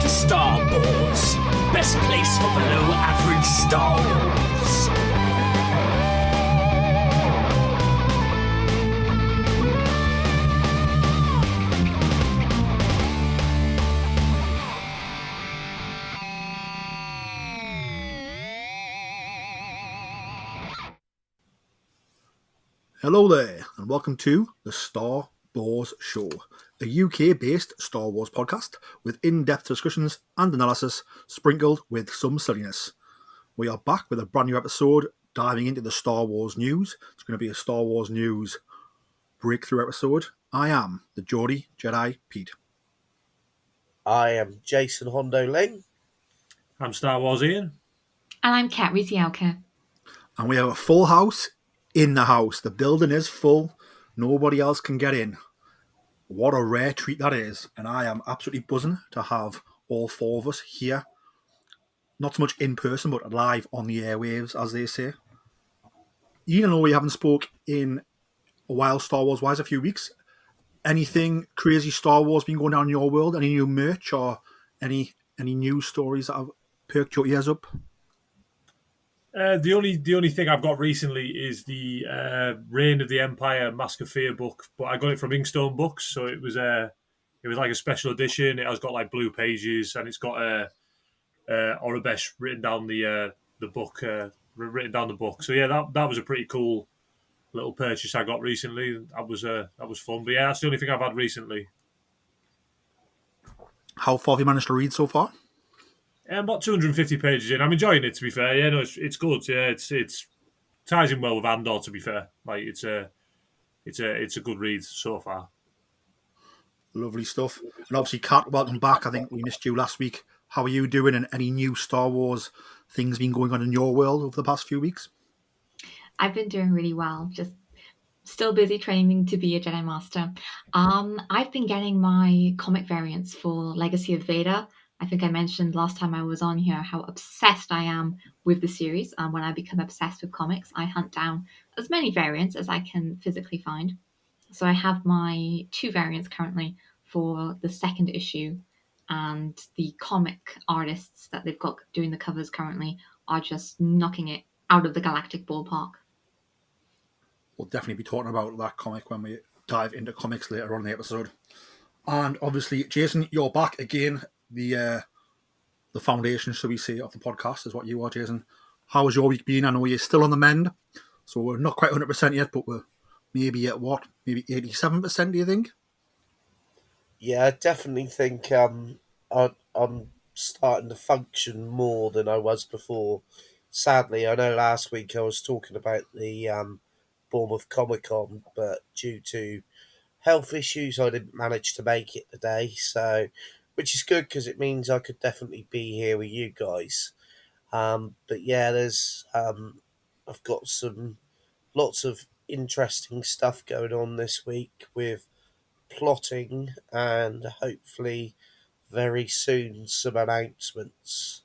Star Wars, best place for below average Star Wars. Hello there, and welcome to the Star Wars Show, a UK-based Star Wars podcast with in-depth discussions and analysis sprinkled with some silliness. We are back with a brand new episode diving into the Star Wars news. It's going to be a Star Wars news breakthrough episode. I am the Geordie Jedi Pete. I am Jason Hondo Ling. I'm Star Wars Iain. And I'm Kat Rizialka. And we have a full house in the house. The building is full. Nobody else can get in. What a rare treat that is. And I am absolutely buzzing to have all four of us here. Not so much in person, but live on the airwaves, as they say. Iain, I know we haven't spoke in a while, Star Wars-wise, a few weeks. Anything crazy Star Wars been going down in your world? Any new merch or any news stories that have perked your ears up? The only thing I've got recently is the Reign of the Empire Mask of Fear book, but I got it from Inkstone Books, so it was like a special edition. It has got like blue pages, and it's got Aurebesh written down the book, written down the book. So yeah, that was a pretty cool little purchase I got recently. That was fun. But yeah, that's the only thing I've had recently. How far have you managed to read so far? About 250 pages in. I'm enjoying it, to be fair. Yeah, no, it's good. Yeah, it's ties in well with Andor, to be fair. Like it's a good read so far. Lovely stuff. And obviously, Kat, welcome back. I think we missed you last week. How are you doing? And any new Star Wars things been going on in your world over the past few weeks? I've been doing really well. Just still busy training to be a Jedi Master. I've been getting my comic variants for Legacy of Vader. I think I mentioned last time I was on here how obsessed I am with the series. When I become obsessed with comics, I hunt down as many variants as I can physically find. So I have my 2 variants currently for the second issue, and the comic artists that they've got doing the covers currently are just knocking it out of the galactic ballpark. We'll definitely be talking about that comic when we dive into comics later on in the episode. And obviously, Jason, you're back again. The foundation, shall we say, of the podcast is what you are, Jason. How has your week been? I know you're still on the mend, so we're not quite 100% yet, but we're maybe at what? Maybe 87%, do you think? Yeah, I definitely think I'm starting to function more than I was before. Sadly, I know last week I was talking about the Bournemouth Comic Con, but due to health issues, I didn't manage to make it today. So, which is good because it means I could definitely be here with you guys. But yeah, I've got lots of interesting stuff going on this week with plotting and hopefully very soon some announcements.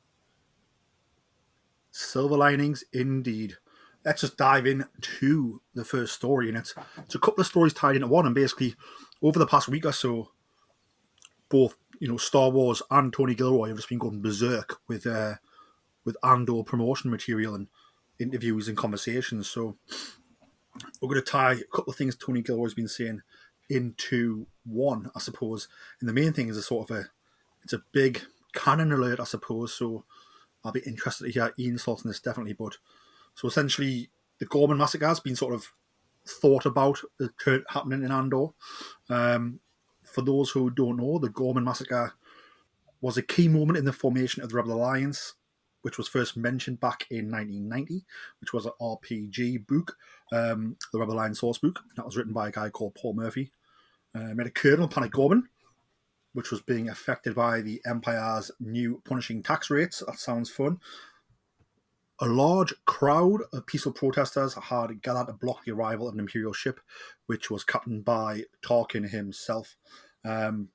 Silver linings, indeed. Let's just dive into the first story, and it's a couple of stories tied into one. And basically, over the past week or so, both Star Wars and Tony Gilroy have just been going berserk with Andor promotion material and interviews and conversations. So we're going to tie a couple of things Tony Gilroy's been saying into one, I suppose. And the main thing is it's a big canon alert, I suppose. So I'll be interested to hear Iain's thoughts on this, definitely. But so essentially, the Ghorman massacre has been sort of thought about happening in Andor. For those who don't know, the Ghorman massacre was a key moment in the formation of the Rebel Alliance, which was first mentioned back in 1990, which was an RPG book, the Rebel Alliance source book. That was written by a guy called Paul Murphy. Made a Colonel Panic Ghorman, which was being affected by the Empire's new punishing tax rates. That sounds fun. A large crowd of peaceful protesters had gathered to block the arrival of an Imperial ship, which was captained by Tarkin himself, who,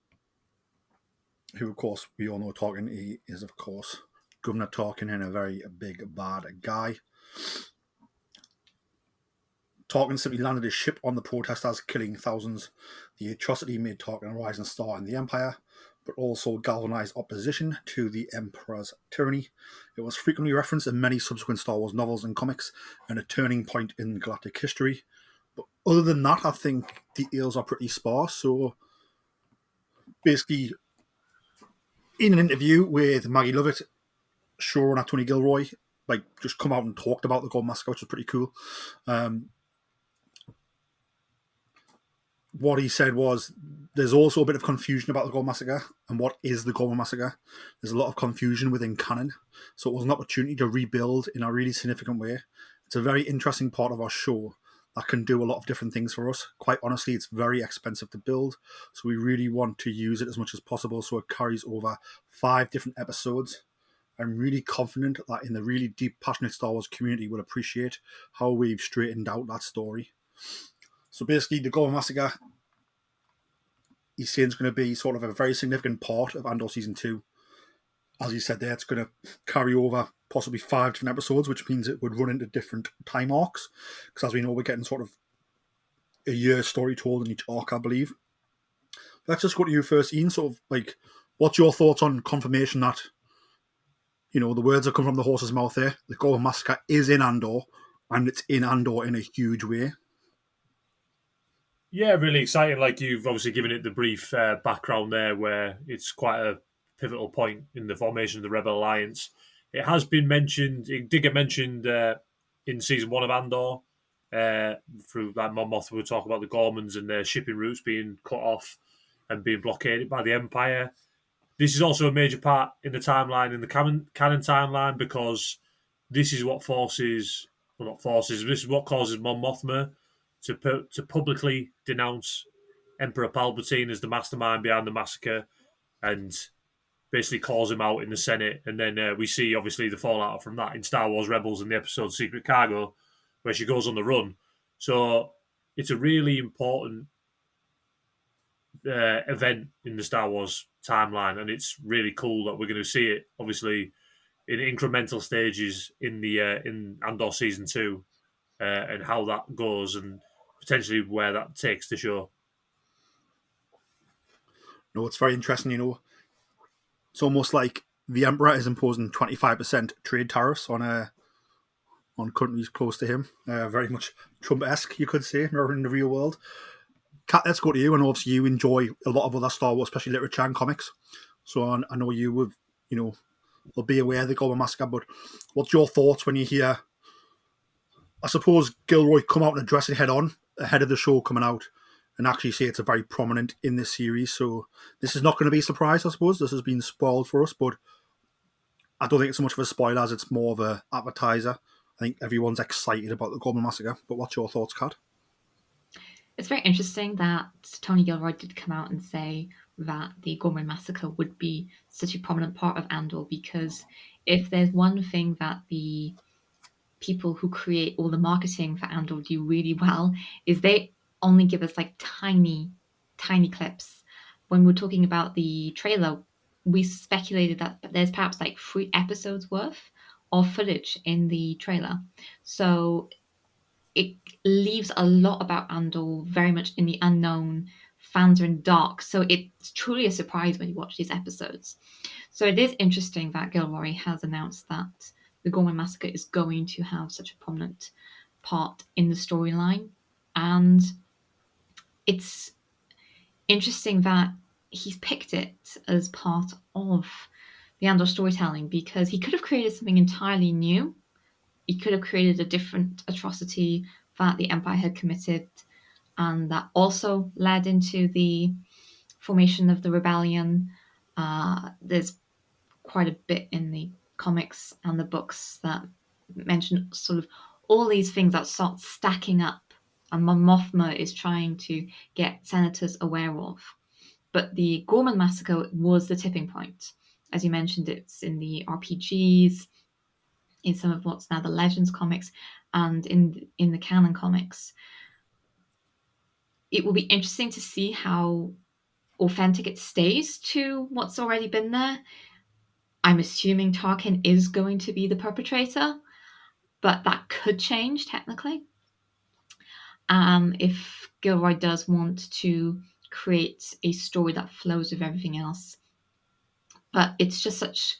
of course, we all know Tarkin. He is, of course, Governor Tarkin and a very big, bad guy. Tarkin simply landed his ship on the protesters, killing thousands. The atrocity made Tarkin a rising star in the Empire, but also galvanized opposition to the Emperor's tyranny. It was frequently referenced in many subsequent Star Wars novels and comics, and a turning point in galactic history. But other than that, I think details are pretty sparse. So basically, in an interview with Maggie Lovett, showrunner Tony Gilroy, like, just come out and talked about the Ghorman Massacre, which was pretty cool. What he said was, there's also a bit of confusion about the Ghorman Massacre and what is the Ghorman Massacre. There's a lot of confusion within canon, so it was an opportunity to rebuild in a really significant way. It's a very interesting part of our show that can do a lot of different things for us. Quite honestly, it's very expensive to build, so we really want to use it as much as possible so it carries over 5 different episodes. I'm really confident that in the really deep, passionate Star Wars community will appreciate how we've straightened out that story. So basically, the Ghorman Massacre, he's saying, it's going to be sort of a very significant part of Andor Season 2. As you said there, it's going to carry over possibly 5 different episodes, which means it would run into different time arcs. Because as we know, we're getting sort of a year story told in each arc, I believe. Let's just go to you first, Ian. Sort of like, what's your thoughts on confirmation that, you know, the words that come from the horse's mouth there, the Ghorman Massacre is in Andor, and it's in Andor in a huge way? Yeah, really exciting. Like, you've obviously given it the brief background there, where it's quite a pivotal point in the formation of the Rebel Alliance. It has been mentioned, it did get mentioned in season 1 of Andor, through like Mon Mothma would talk about the Ghormans and their shipping routes being cut off and being blockaded by the Empire. This is also a major part in the timeline, in the canon timeline, because this is what this is what causes Mon Mothma to publicly denounce Emperor Palpatine as the mastermind behind the massacre, and basically calls him out in the Senate. And then we see, obviously, the fallout from that in Star Wars Rebels in the episode Secret Cargo, where she goes on the run. So it's a really important event in the Star Wars timeline, and it's really cool that we're going to see it, obviously, in incremental stages in the in Andor Season 2, and how that goes, and potentially where that takes the show. No, it's very interesting, you know. It's almost like the Emperor is imposing 25% trade tariffs on countries close to him. Very much Trump-esque, you could say, in the real world. Kat, let's go to you. And obviously you enjoy a lot of other Star Wars, especially literature and comics. So I know you would, you know, will be aware of the Ghorman Massacre, but what's your thoughts when you hear, I suppose, Gilroy come out and address it head on ahead of the show coming out and actually say it's a very prominent in this series? So this is not going to be a surprise, I suppose. This has been spoiled for us, but I don't think it's so much of a spoiler as it's more of an appetizer. I think everyone's excited about the Ghorman Massacre, but what's your thoughts, Kat? It's very interesting that Tony Gilroy did come out and say that the Ghorman Massacre would be such a prominent part of Andor, because if there's one thing that the people who create all the marketing for Andor do really well, is they only give us like tiny clips. When we're talking about the trailer, we speculated that there's perhaps like 3 episodes worth of footage in the trailer. So it leaves a lot about Andor very much in the unknown. Fans are in the dark. So it's truly a surprise when you watch these episodes. So it is interesting that Gilroy has announced that the Ghorman Massacre is going to have such a prominent part in the storyline. And it's interesting that he's picked it as part of the Andor storytelling, because he could have created something entirely new. He could have created a different atrocity that the Empire had committed, and that also led into the formation of the rebellion. There's quite a bit in the comics and the books that mention sort of all these things that start stacking up, and Mon Mothma is trying to get senators aware of. But the Ghorman Massacre was the tipping point. As you mentioned, it's in the RPGs, in some of what's now the Legends comics, and in the canon comics. It will be interesting to see how authentic it stays to what's already been there. I'm assuming Tarkin is going to be the perpetrator, but that could change technically. If Gilroy does want to create a story that flows with everything else, But it's just such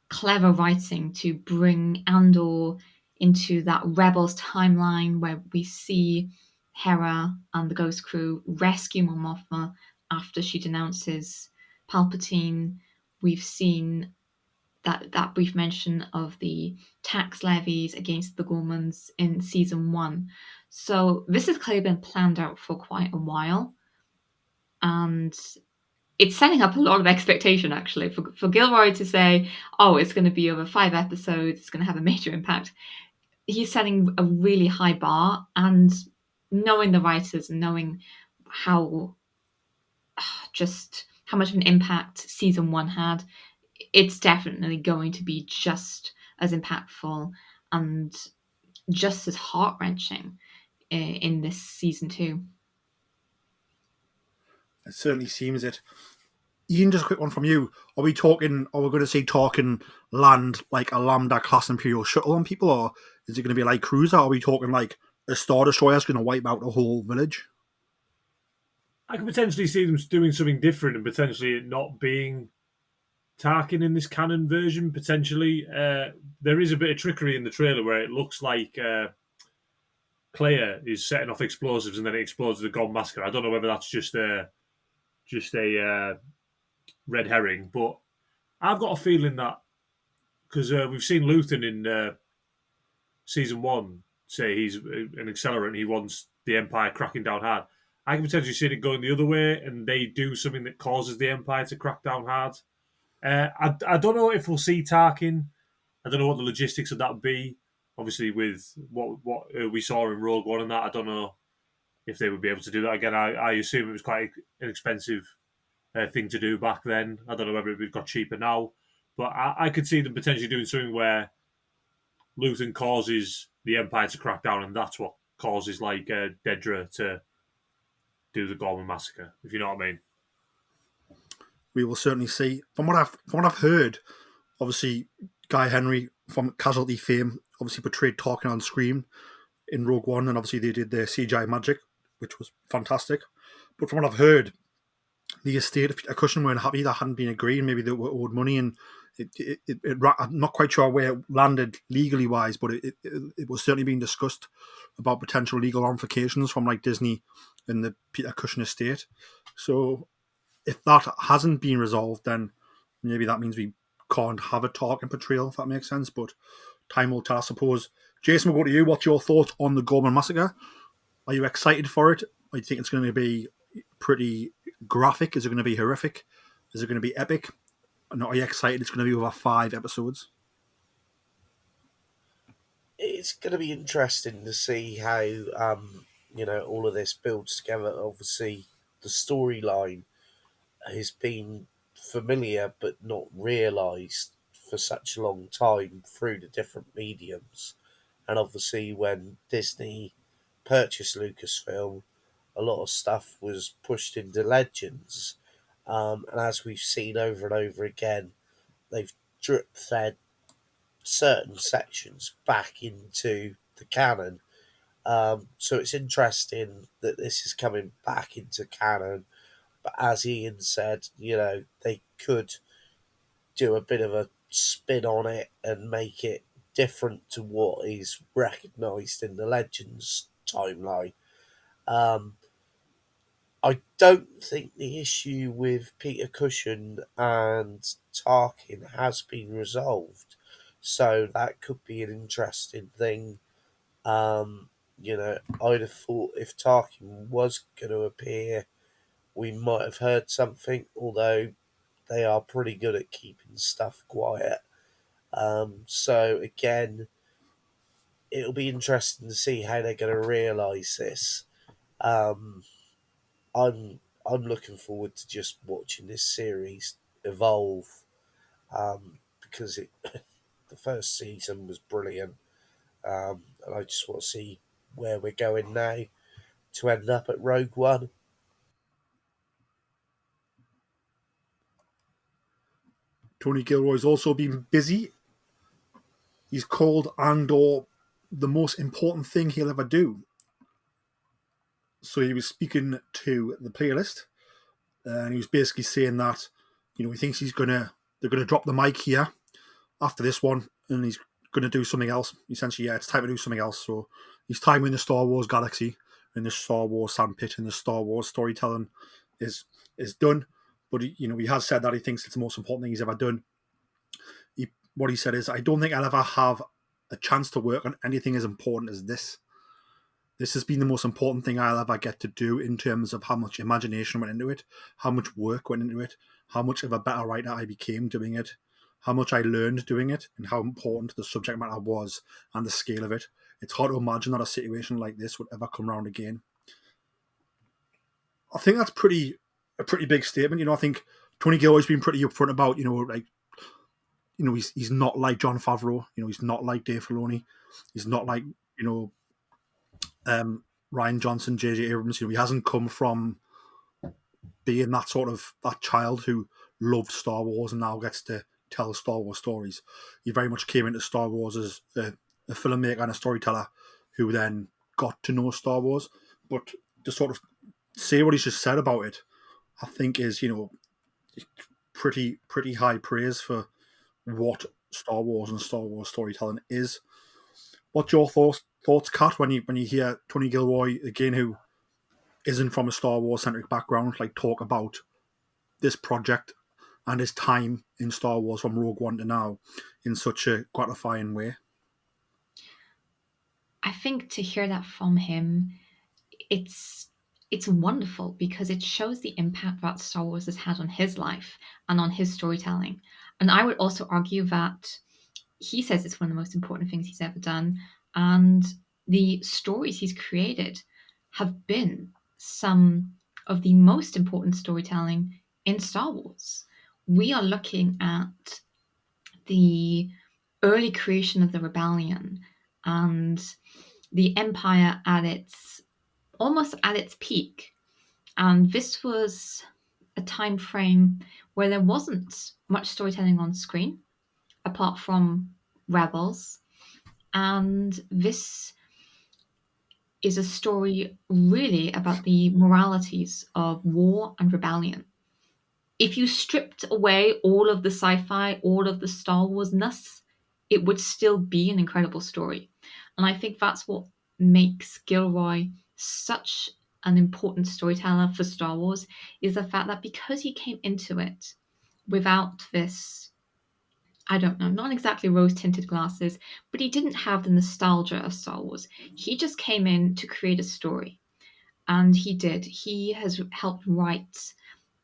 clever writing to bring Andor into that Rebels timeline where we see Hera and the Ghost Crew rescue Mon Mothma after she denounces Palpatine. We've seen that brief mention of the tax levies against the Ghormans in season 1. So this has clearly been planned out for quite a while, and it's setting up a lot of expectation actually for Gilroy to say, oh, it's going to be over 5 episodes, it's going to have a major impact. He's setting a really high bar, and knowing the writers and knowing how much of an impact season 1 had, it's definitely going to be just as impactful and just as heart-wrenching in this season 2. It certainly seems it. Ian, just a quick one from you. Are we going to see Tarkin land like a Lambda class Imperial shuttle on people, or is it going to be like cruiser? Are we talking like a Star Destroyer is going to wipe out a whole village? I could potentially see them doing something different and potentially it not being Tarkin in this canon version. Potentially, there is a bit of trickery in the trailer where it looks like Clea is setting off explosives and then it explodes the Ghorman massacre. I don't know whether that's just a red herring, but I've got a feeling that because we've seen Luthen in season 1 say he's an accelerant, he wants the Empire cracking down hard. I can potentially see it going the other way, and they do something that causes the Empire to crack down hard. I don't know if we'll see Tarkin. I don't know what the logistics of that would be. Obviously, with what we saw in Rogue One and that, I don't know if they would be able to do that again. I assume it was quite an expensive thing to do back then. I don't know whether it got cheaper now, but I could see them potentially doing something where Luthen causes the Empire to crack down, and that's what causes like Dedra to do the Ghorman massacre. If you know what I mean. We will certainly see. From what I've heard, obviously Guy Henry from Casualty fame obviously portrayed Tarkin on screen in Rogue One, and obviously they did their CGI magic, which was fantastic. But from what I've heard, the estate of Peter Cushing weren't happy that hadn't been agreed. Maybe they were owed money, and I'm not quite sure where it landed legally wise, but it was certainly being discussed about potential legal ramifications from like Disney and the Peter Cushing estate. So if that hasn't been resolved, then maybe that means we can't have a Tarkin portrayal, if that makes sense. But time will tell, I suppose. Jason, we'll go to you. What's your thoughts on the Ghorman massacre? Are you excited for it? Or do you think it's going to be pretty graphic? Is it going to be horrific? Is it going to be epic? And are you excited it's going to be over 5 episodes? It's going to be interesting to see how all of this builds together. Obviously, the storyline has been familiar but not realised for such a long time through the different mediums. And obviously, when Disney purchased Lucasfilm, a lot of stuff was pushed into Legends. And as we've seen over and over again, they've drip fed certain sections back into the canon. So it's interesting that this is coming back into canon. But as Ian said, they could do a bit of a spin on it and make it different to what is recognised in the Legends timeline. I don't think the issue with Peter Cushing and Tarkin has been resolved. So that could be an interesting thing. I'd have thought if Tarkin was going to appear, we might have heard something, although they are pretty good at keeping stuff quiet. So again, it'll be interesting to see how they're going to realise this. I'm looking forward to just watching this series evolve, because the first season was brilliant, and I just want to see where we're going now to end up at Rogue One. Tony Gilroy's also been busy. He's called Andor the most important thing he'll ever do. So he was speaking to the playlist, and he was basically saying that, he thinks he's going to they're going to drop the mic here after this one, and he's going to do something else. Essentially, yeah, it's time to do something else. So his time in the Star Wars galaxy, in the Star Wars sandpit, in the Star Wars storytelling is done. But he has said that he thinks it's the most important thing he's ever done. What he said is, I don't think I'll ever have a chance to work on anything as important as this. This has been the most important thing I'll ever get to do in terms of how much imagination went into it, how much work went into it, how much of a better writer I became doing it, how much I learned doing it, and how important the subject matter was and the scale of it. It's hard to imagine that a situation like this would ever come around again. I think that's a pretty big statement. I think Tony Gilroy's been pretty upfront about, he's not like Jon Favreau. He's not like Dave Filoni. He's not like, Rian Johnson, J.J. Abrams. He hasn't come from being that child who loved Star Wars and now gets to tell Star Wars stories. He very much came into Star Wars as a filmmaker and a storyteller who then got to know Star Wars. But to sort of say what he's just said about it, I think is, pretty high praise for what Star Wars and Star Wars storytelling is. What's your thoughts, Kat, when you hear Tony Gilroy, again, who isn't from a Star Wars centric background, talk about this project and his time in Star Wars from Rogue One to now in such a gratifying way? I think to hear that from him, it's wonderful because it shows the impact that Star Wars has had on his life and on his storytelling. And I would also argue that he says it's one of the most important things he's ever done. And the stories he's created have been some of the most important storytelling in Star Wars. We are looking at the early creation of the rebellion and the Empire almost at its peak. And this was a time frame where there wasn't much storytelling on screen, apart from Rebels. And this is a story really about the moralities of war and rebellion. If you stripped away all of the sci-fi, all of the Star Wars-ness, it would still be an incredible story. And I think that's what makes Gilroy such an important storyteller for Star Wars, is the fact that because he came into it without this, I don't know, not exactly rose-tinted glasses, but he didn't have the nostalgia of Star Wars. He just came in to create a story. And he did. He has helped write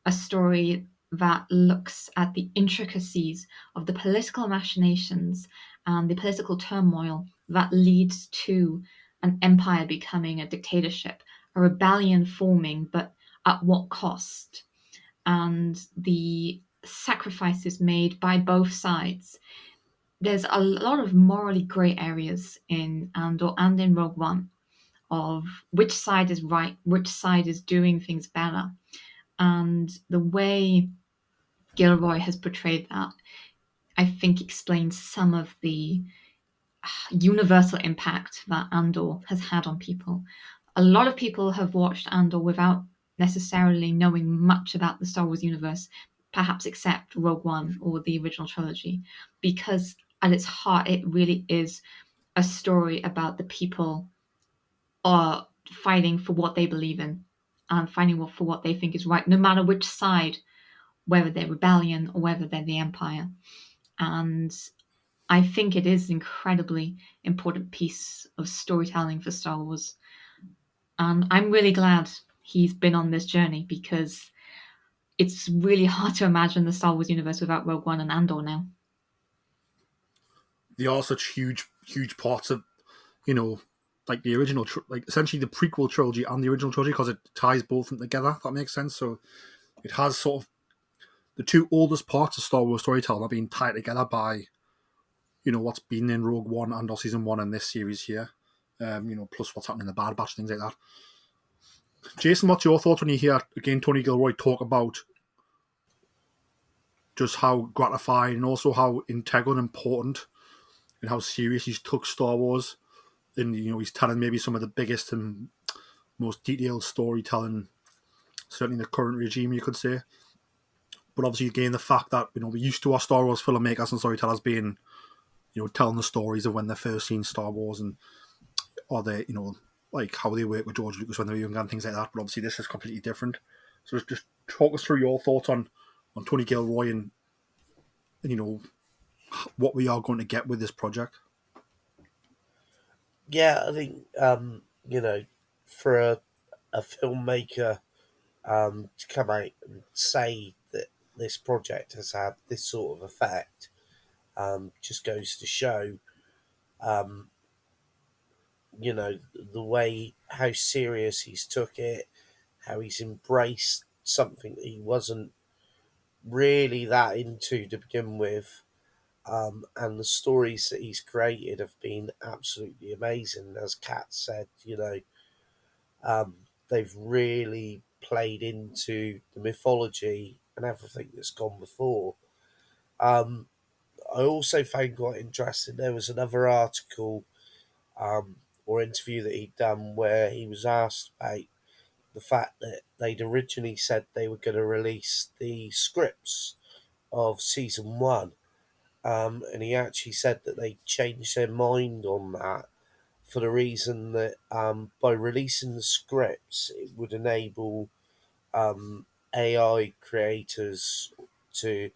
a story that looks at the intricacies of the political machinations and the political turmoil that leads to an empire becoming a dictatorship, a rebellion forming, but at what cost? And the sacrifices made by both sides. There's a lot of morally grey areas in Andor and in Rogue One of which side is right, which side is doing things better. And the way Gilroy has portrayed that, I think, explains some of the universal impact that Andor has had on people. A lot of people have watched Andor without necessarily knowing much about the Star Wars universe, perhaps except Rogue One or the original trilogy, because at its heart, it really is a story about the people fighting for what they believe in and fighting for what they think is right, no matter which side, whether they're rebellion or whether they're the Empire. And I think it is an incredibly important piece of storytelling for Star Wars. And I'm really glad he's been on this journey, because it's really hard to imagine the Star Wars universe without Rogue One and Andor now. They are such huge parts of, the original, essentially the prequel trilogy and the original trilogy, because it ties both of them together, if that makes sense. So it has sort of the two oldest parts of Star Wars storytelling are being tied together by, what's been in Rogue One and Season 1 in this series here, plus what's happening in the Bad Batch, things like that. Jason, what's your thoughts when you hear, again, Tony Gilroy talk about just how gratifying and also how integral and important and how serious he's took Star Wars? And, he's telling maybe some of the biggest and most detailed storytelling, certainly in the current regime, you could say. But obviously, again, the fact that we're used to our Star Wars filmmakers and storytellers being, telling the stories of when they first seen Star Wars and or they, like how they work with George Lucas when they were young and things like that. But obviously, this is completely different. So just talk us through your thoughts on Tony Gilroy and what we are going to get with this project. Yeah, I think for a filmmaker to come out and say that this project has had this sort of effect just goes to show, the way how serious he's took it, how he's embraced something that he wasn't really that into to begin with. And the stories that he's created have been absolutely amazing. As Kat said, they've really played into the mythology and everything that's gone before. Um, I also found quite interesting, there was another article or interview that he'd done where he was asked about the fact that they'd originally said they were going to release the scripts of season one. And he actually said that they changed their mind on that for the reason that by releasing the scripts, it would enable AI creators to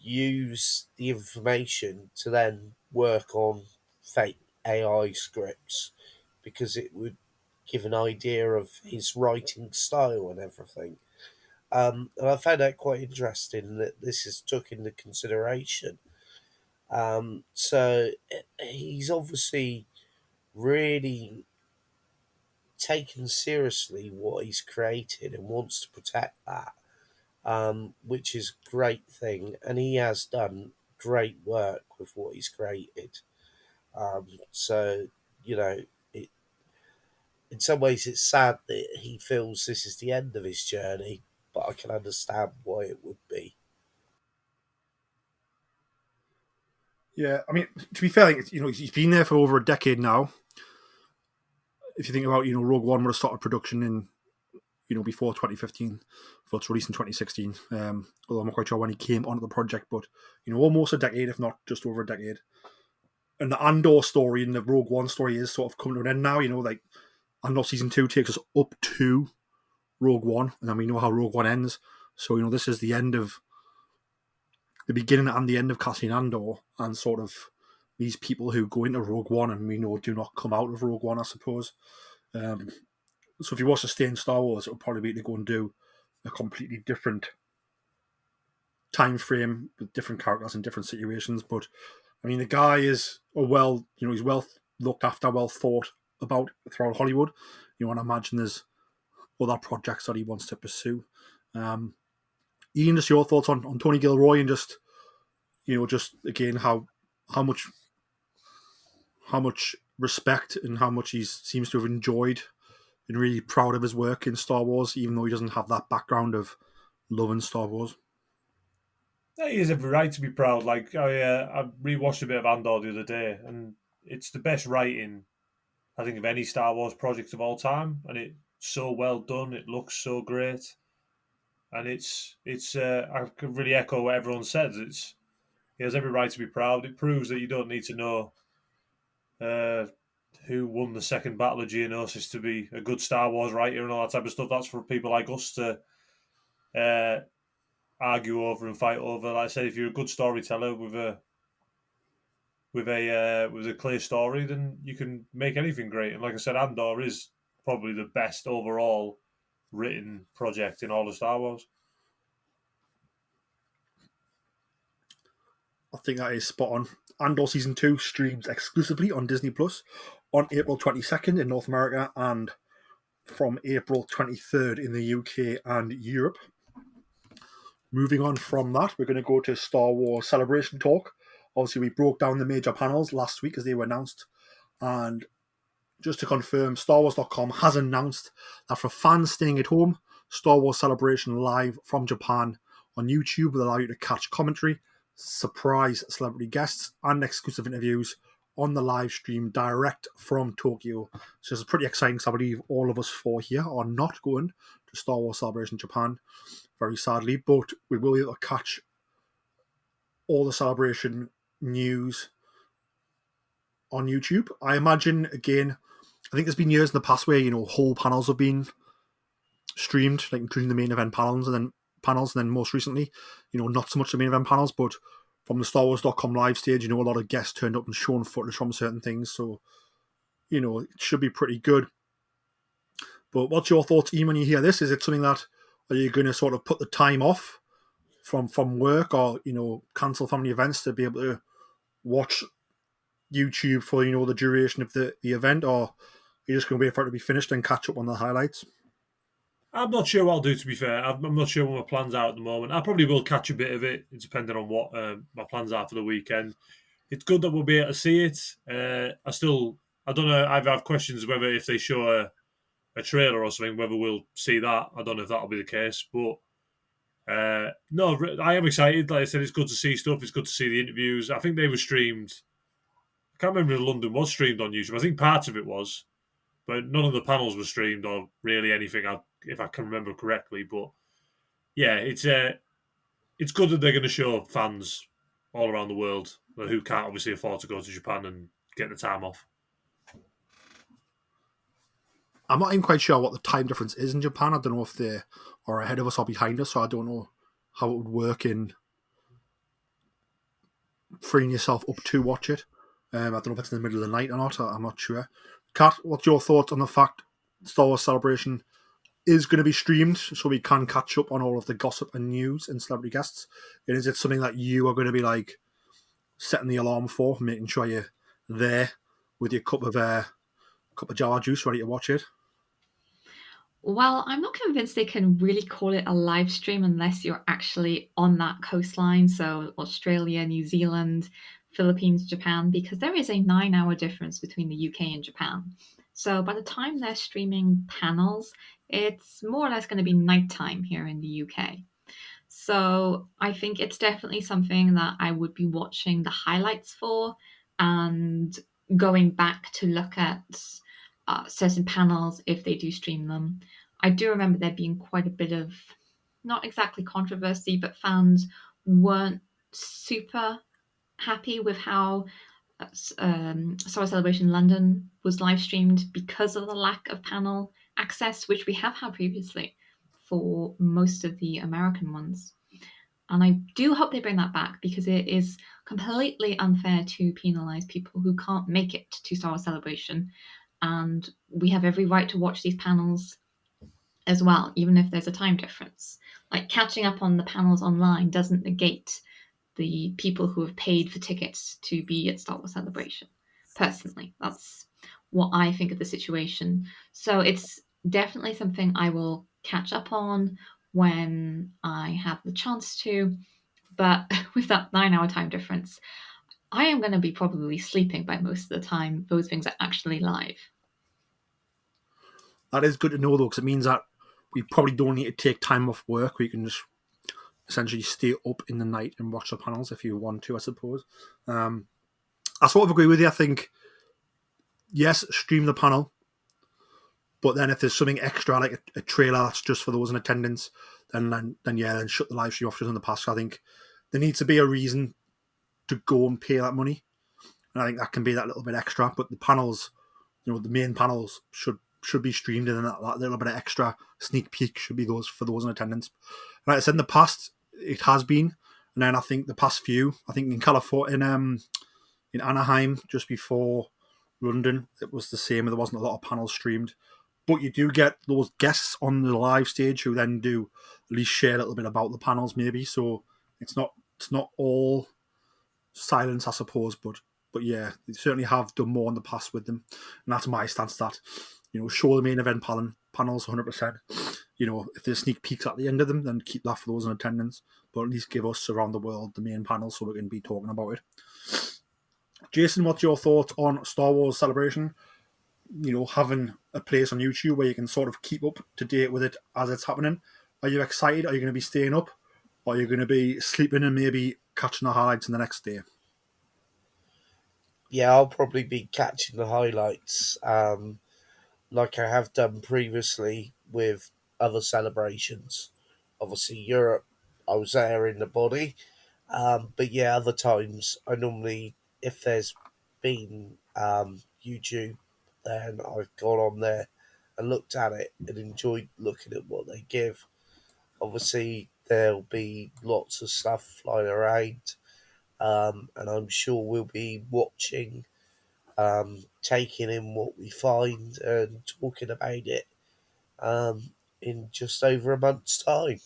use the information to then work on fake AI scripts because it would give an idea of his writing style and everything. And I found that quite interesting that this is took into consideration. So he's obviously really taken seriously what he's created and wants to protect that, which is a great thing. And he has done great work with what he's created. So, it, in some ways it's sad that he feels this is the end of his journey, but I can understand why it would be. Yeah, I mean, to be fair, like, he's been there for over a decade now. If you think about, Rogue One would have started production in, before 2015, for its release in 2016. Although I'm not quite sure when he came onto the project, but almost a decade, if not just over a decade. And the Andor story and the Rogue One story is sort of coming to an end now. Like Andor season 2 takes us up to Rogue One, and then we know how Rogue One ends. So this is the end of the beginning and the end of Cassian Andor, and sort of these people who go into Rogue One and we know do not come out of Rogue One, I suppose. So if he was to stay in Star Wars, it would probably be to go and do a completely different time frame with different characters in different situations. But I mean, the guy is he's well looked after, well thought about throughout Hollywood. And I imagine there's other projects that he wants to pursue. Ian, just your thoughts on Tony Gilroy and just again how much respect and how much he seems to have enjoyed and really proud of his work in Star Wars, even though he doesn't have that background of loving Star Wars. Yeah, he has every right to be proud. Like I rewatched a bit of Andor the other day, and it's the best writing I think of any Star Wars project of all time, and it's so well done. It looks so great, and it's I could really echo what everyone says. He has every right to be proud. It proves that you don't need to know who won the second Battle of Geonosis to be a good Star Wars writer and all that type of stuff. That's for people like us to argue over and fight over. Like I said, if you're a good storyteller with a clear story, then you can make anything great. And like I said, Andor is probably the best overall written project in all of Star Wars. I think that is spot on. Andor Season 2 streams exclusively on Disney Plus on April 22nd in North America and from April 23rd in the UK and Europe. Moving on from that, we're going to go to Star Wars Celebration Talk. Obviously, we broke down the major panels last week as they were announced. And just to confirm, StarWars.com has announced that for fans staying at home, Star Wars Celebration live from Japan on YouTube will allow you to catch commentary, surprise celebrity guests, and exclusive interviews on the live stream direct from Tokyo. So it's pretty exciting because I believe all of us four here are not going to Star Wars Celebration Japan. very sadly. But we will be able to catch all the celebration news on YouTube. I imagine, again, I think there's been years in the past where, whole panels have been streamed, like including the main event panels, and then most recently, not so much the main event panels, but from the StarWars.com live stage, a lot of guests turned up and shown footage from certain things. So, it should be pretty good. But what's your thoughts, Ian, when you hear this? Is it something that, are you going to sort of put the time off from work, or, cancel family events to be able to watch YouTube for, the duration of the event, or you're just going to wait for it to be finished and catch up on the highlights? I'm not sure what I'll do, to be fair. I'm not sure what my plans are at the moment. I probably will catch a bit of it, depending on what my plans are for the weekend. It's good that we'll be able to see it. I don't know, I have questions whether if they show a trailer or something, whether we'll see that. I don't know if that'll be the case, but no, I am excited. Like I said, it's good to see stuff. It's good to see the interviews. I think they were streamed. I can't remember if London was streamed on YouTube. I think part of it was, but none of the panels were streamed or really anything, if I can remember correctly. But yeah, it's good that they're going to show fans all around the world who can't obviously afford to go to Japan and get the time off. I'm not even quite sure what the time difference is in Japan. I don't know if they are ahead of us or behind us, so I don't know how it would work in freeing yourself up to watch it. I don't know if it's in the middle of the night or not. I'm not sure. Kat, what's your thoughts on the fact Star Wars Celebration is going to be streamed so we can catch up on all of the gossip and news and celebrity guests? And is it something that you are going to be like setting the alarm for, making sure you're there with your cup of Java juice ready to watch it? Well, I'm not convinced they can really call it a live stream unless you're actually on that coastline. So Australia, New Zealand, Philippines, Japan, because there is a 9-hour difference between the UK and Japan. So by the time they're streaming panels, it's more or less going to be nighttime here in the UK. So I think it's definitely something that I would be watching the highlights for and going back to look at certain panels if they do stream them. I do remember there being quite a bit of, not exactly controversy, but fans weren't super happy with how Star Wars Celebration London was live streamed because of the lack of panel access, which we have had previously for most of the American ones. And I do hope they bring that back, because it is completely unfair to penalise people who can't make it to Star Wars Celebration. And we have every right to watch these panels as well, even if there's a time difference. Like, catching up on the panels online doesn't negate the people who have paid for tickets to be at Star Wars Celebration. Personally, that's what I think of the situation. So it's definitely something I will catch up on when I have the chance to. But with that 9-hour time difference, I am going to be probably sleeping by most of the time those things are actually live. That is good to know, though, because it means that we probably don't need to take time off work. We can just essentially stay up in the night and watch the panels if you want to, I suppose. I sort of agree with you. I think, yes, stream the panel, but then if there's something extra, like a trailer that's just for those in attendance, then shut the live stream off just in the past. I think there needs to be a reason to go and pay that money, and I think that can be that little bit extra. But the panels, the main panels should be streamed, and then that little bit of extra sneak peek should be those for those in attendance. Like I said, in the past, it has been, and then I think the past few, I think in California, in Anaheim, just before London, it was the same. There wasn't a lot of panels streamed, but you do get those guests on the live stage who then do at least share a little bit about the panels, maybe. So it's not all silence, I suppose, but yeah, they certainly have done more in the past with them, and that's my stance. That show the main event panels 100%. If there's sneak peeks at the end of them, then keep that for those in attendance, but at least give us around the world the main panels so we can be talking about it. Jason, what's your thoughts on Star Wars Celebration? Having a place on YouTube where you can sort of keep up to date with it as it's happening. Are you excited? Are you going to be staying up? Or are you going to be sleeping and maybe catching the highlights in the next day? Yeah, I'll probably be catching the highlights, like I have done previously with other celebrations. Obviously, Europe, I was there in the body. But yeah, other times I normally, if there's been YouTube, then I've gone on there and looked at it and enjoyed looking at what they give. Obviously, there'll be lots of stuff flying around, and I'm sure we'll be watching, taking in what we find and talking about it in just over a month's time.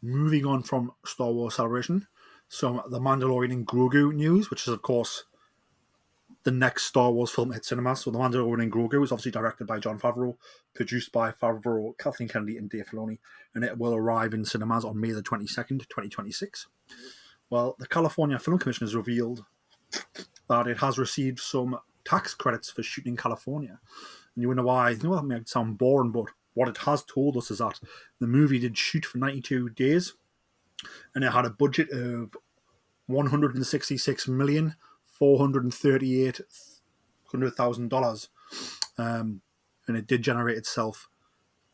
Moving on from Star Wars Celebration, some the Mandalorian Grogu news, which is of course the next Star Wars film hit cinemas. So the Mandalorian Grogu is obviously directed by Jon Favreau, produced by Favreau, Kathleen Kennedy, and Dave Filoni, and it will arrive in cinemas on May the 22nd, 2026. Well, the California Film Commission has revealed that it has received some tax credits for shooting in California. And you wonder why, that might sound boring, but what it has told us is that the movie did shoot for 92 days, and it had a budget of $166,438,000, and it did generate itself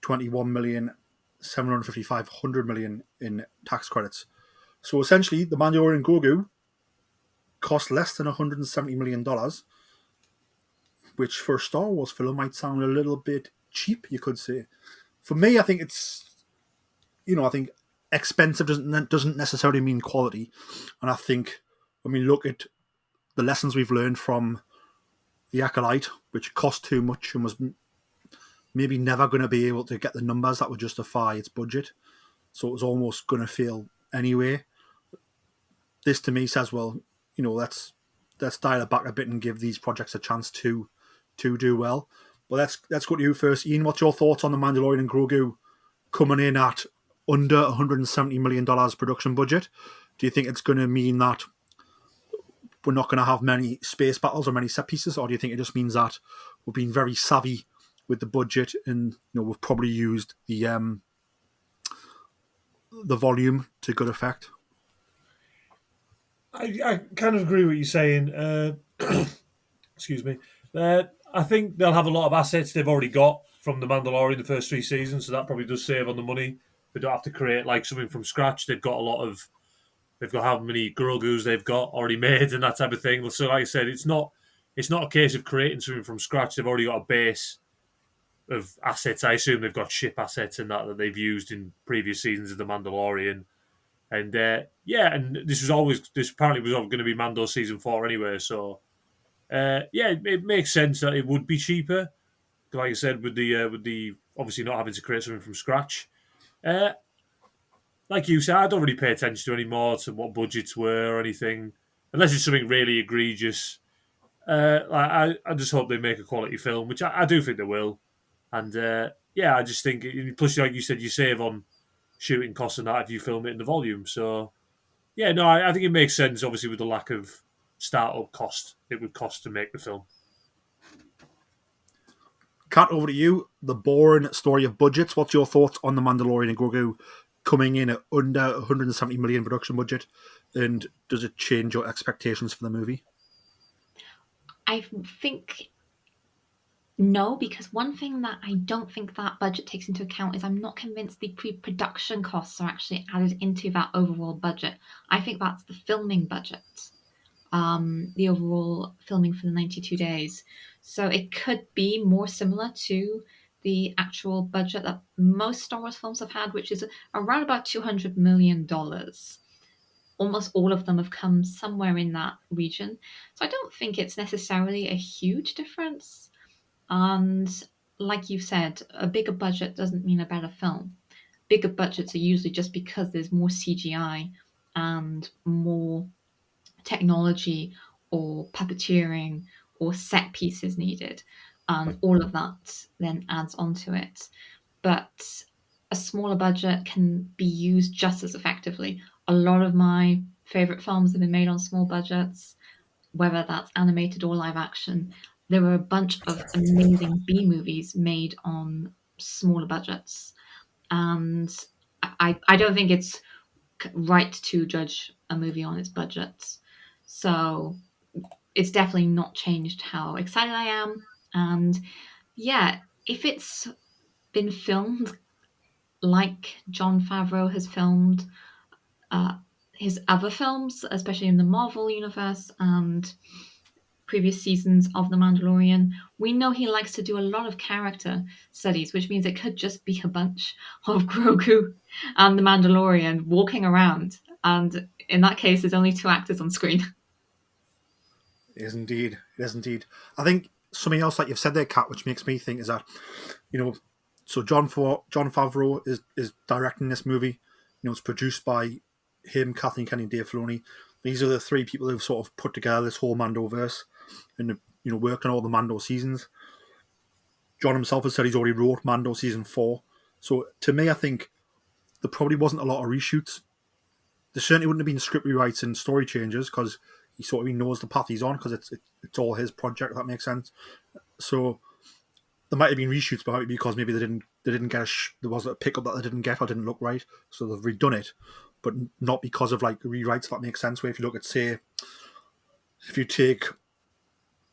$21,755,000 in tax credits. So essentially, the Mandalorian Grogu cost less than $170 million, which for a Star Wars film might sound a little bit cheap, you could say. For me, I think it's, I think expensive doesn't necessarily mean quality. And I think when we look at the lessons we've learned from The Acolyte, which cost too much and was maybe never going to be able to get the numbers that would justify its budget, so it was almost going to fail anyway. This to me says, well, let's dial it back a bit and give these projects a chance to do well. But let's go to you first, Ian. What's your thoughts on the Mandalorian Grogu coming in at under $170 million production budget? Do you think it's going to mean that we're not going to have many space battles or many set pieces, or do you think it just means that we've been very savvy with the budget and we've probably used the volume to good effect? I kind of agree with what you're saying. Excuse me. I think they'll have a lot of assets they've already got from the Mandalorian the first 3 seasons, so that probably does save on the money. They don't have to create like something from scratch. They've got how many Grogus they've got already made and that type of thing. So like I said, it's not a case of creating something from scratch. They've already got a base of assets. I assume they've got ship assets and that they've used in previous seasons of the Mandalorian. And and this apparently was going to be Mando season 4 anyway. So it makes sense that it would be cheaper. Like I said, with the obviously not having to create something from scratch. Like you said, I don't really pay attention to anymore to what budgets were or anything, unless it's something really egregious. I just hope they make a quality film, which I do think they will. And I just think, plus like you said, you save on shooting costs and that if you film it in the volume. So I think it makes sense. Obviously, with the lack of startup cost it would cost to make the film. Kat, over to you. The boring story of budgets. What's your thoughts on the Mandalorian and Grogu coming in at under 170 million production budget, and does it change your expectations for the movie? I think no, because one thing that I don't think that budget takes into account is I'm not convinced the pre-production costs are actually added into that overall budget. I think that's the filming budget, the overall filming for the 92 days. So it could be more similar to the actual budget that most Star Wars films have had, which is around about $200 million. Almost all of them have come somewhere in that region. So I don't think it's necessarily a huge difference. And like you said, a bigger budget doesn't mean a better film. Bigger budgets are usually just because there's more CGI and more technology or puppeteering or set pieces needed. And all of that then adds onto it. But a smaller budget can be used just as effectively. A lot of my favorite films have been made on small budgets, whether that's animated or live action. There were a bunch of amazing B movies made on smaller budgets. And I don't think it's right to judge a movie on its budget. So it's definitely not changed how excited I am. And if it's been filmed like Jon Favreau has filmed his other films, especially in the Marvel universe and previous seasons of The Mandalorian, we know he likes to do a lot of character studies, which means it could just be a bunch of Grogu and the Mandalorian walking around. And in that case, there's only 2 actors on screen. It is indeed. It is indeed. I think something else, like you've said there, Kat, which makes me think is that, so Jon Favreau is directing this movie. It's produced by him, Kathleen Kennedy, and Dave Filoni. These are the 3 people who've sort of put together this whole Mandoverse and worked on all the Mando seasons. Jon himself has said he's already wrote Mando season 4. So to me, I think there probably wasn't a lot of reshoots. There certainly wouldn't have been script rewrites and story changes because he knows the path he's on because it's all his project. If that makes sense. So there might have been reshoots, but because maybe they didn't get there was a pickup that they didn't get or didn't look right, so they've redone it, but not because of like rewrites. If that makes sense. Where if you look at, say, if you take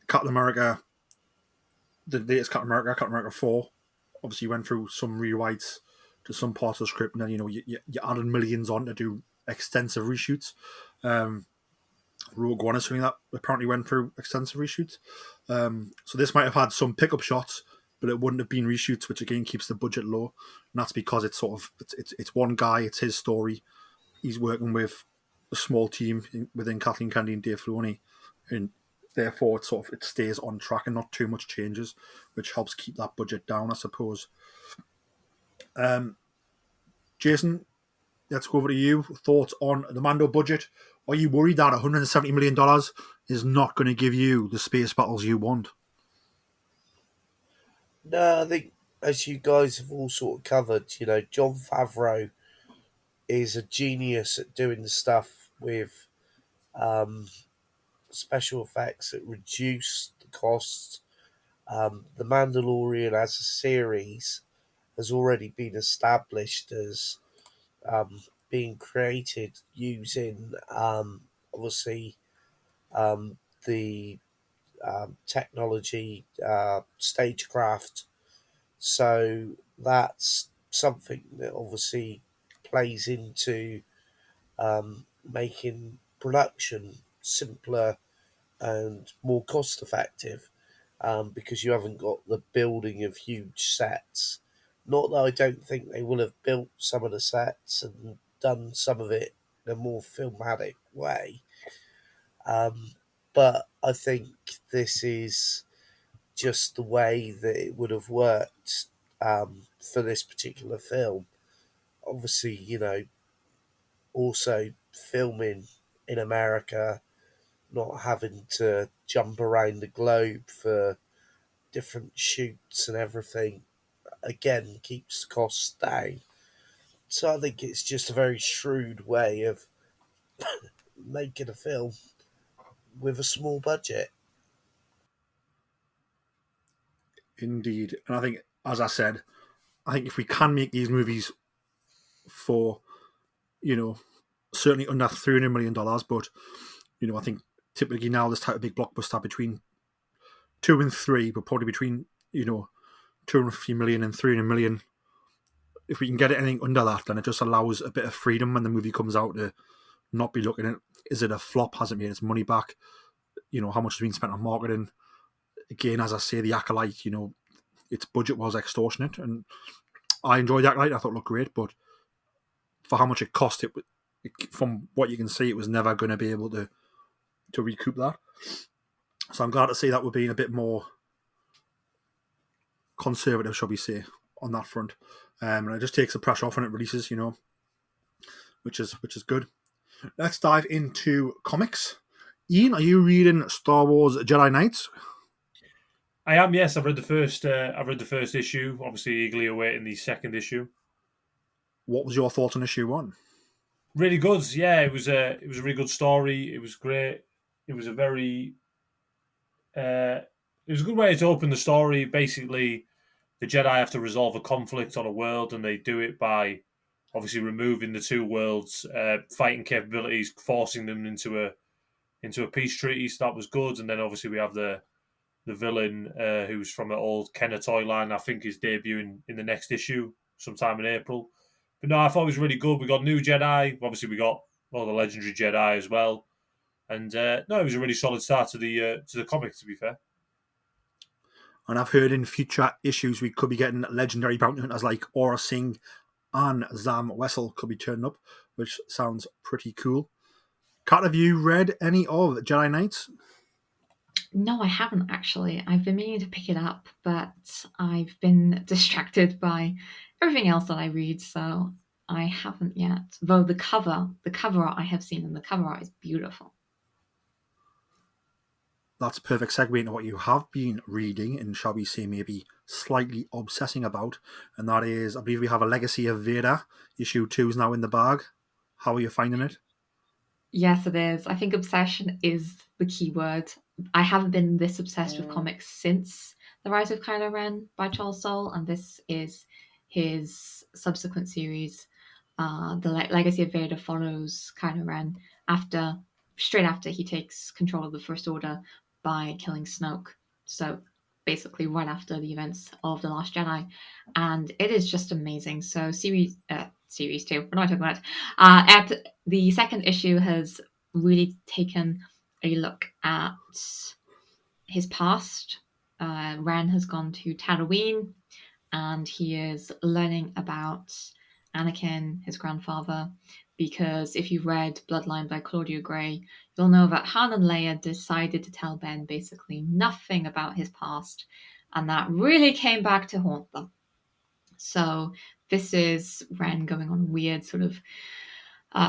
Captain America, the latest Captain America 4, obviously went through some rewrites to some parts of the script, and then you added millions on to do extensive reshoots. Rogue One is something that apparently went through extensive reshoots. So this might have had some pickup shots, but it wouldn't have been reshoots, which again keeps the budget low. And that's because it's sort of it's one guy, it's his story. He's working with a small team within Kathleen Kennedy and Dave Filoni, and therefore it stays on track and not too much changes, which helps keep that budget down, I suppose. Jason, let's go over to you. Thoughts on the Mando budget? Are you worried that $170 million is not going to give you the space battles you want? No, I think as you guys have all sort of covered, Jon Favreau is a genius at doing the stuff with special effects that reduce the costs. The Mandalorian as a series has already been established as being created using obviously the technology, stagecraft. So that's something that obviously plays into making production simpler and more cost effective, because you haven't got the building of huge sets. Not that I don't think they will have built some of the sets and done some of it in a more filmatic way, but I think this is just the way that it would have worked for this particular film. Obviously, also filming in America, not having to jump around the globe for different shoots and everything, again, keeps costs down. So I think it's just a very shrewd way of making a film with a small budget. Indeed. And I think, as I said, I think if we can make these movies for, certainly under $300 million, but, I think typically now this type of big blockbuster between 2 and 3, but probably between, 250 million and 300 million. If we can get anything under that, then it just allows a bit of freedom when the movie comes out to not be looking at, is it a flop? Has it made its money back? How much has been spent on marketing? Again, as I say, The Acolyte, its budget was extortionate, and I enjoyed The Acolyte. I thought it looked great, but for how much it cost, from what you can see, it was never going to be able to recoup that. So I'm glad to see that we're being a bit more conservative, shall we say, on that front. And it just takes the pressure off when it releases, which is good. Let's dive into comics. Ian, are you reading Star Wars Jedi Knights? I am. Yes, I've read the first. I've read the first issue. Obviously, eagerly awaiting the second issue. What was your thoughts on issue 1? Really good. Yeah, it was a really good story. It was great. It was a very. It was a good way to open the story. Basically, the Jedi have to resolve a conflict on a world, and they do it by obviously removing the 2 worlds' fighting capabilities, forcing them into a peace treaty. So that was good. And then obviously we have the the villain, who's from an old Kenner toy line. I think is debuting in the next issue sometime in April. But no, I thought it was really good. We got new Jedi. Obviously, we got all the legendary Jedi as well. And no, it was a really solid start to the comic, to be fair. And I've heard in future issues we could be getting legendary bounty hunters like Aura Singh and Zam Wessel could be turning up, which sounds pretty cool. Kat, have you read any of Jedi Knights? No, I haven't actually. I've been meaning to pick it up, but I've been distracted by everything else that I read, so I haven't yet. Though the cover art I have seen, and the cover art is beautiful. That's a perfect segue into what you have been reading and shall we say maybe slightly obsessing about, and that is, I believe we have a Legacy of Vader. Issue 2 is now in the bag. How are you finding it? Yes, it is. I think obsession is the key word. I haven't been this obsessed with comics since The Rise of Kylo Ren by Charles Soule, and this is his subsequent series. The Legacy of Vader follows Kylo Ren straight after he takes control of the First Order by killing Snoke. So basically right after the events of The Last Jedi. And it is just amazing. So series 2, what am I talking about? The second issue has really taken a look at his past. Ren has gone to Tatooine and he is learning about Anakin, his grandfather, because if you've read Bloodline by Claudia Gray, you'll know that Han and Leia decided to tell Ben basically nothing about his past, and that really came back to haunt them. So this is Ren going on a weird sort of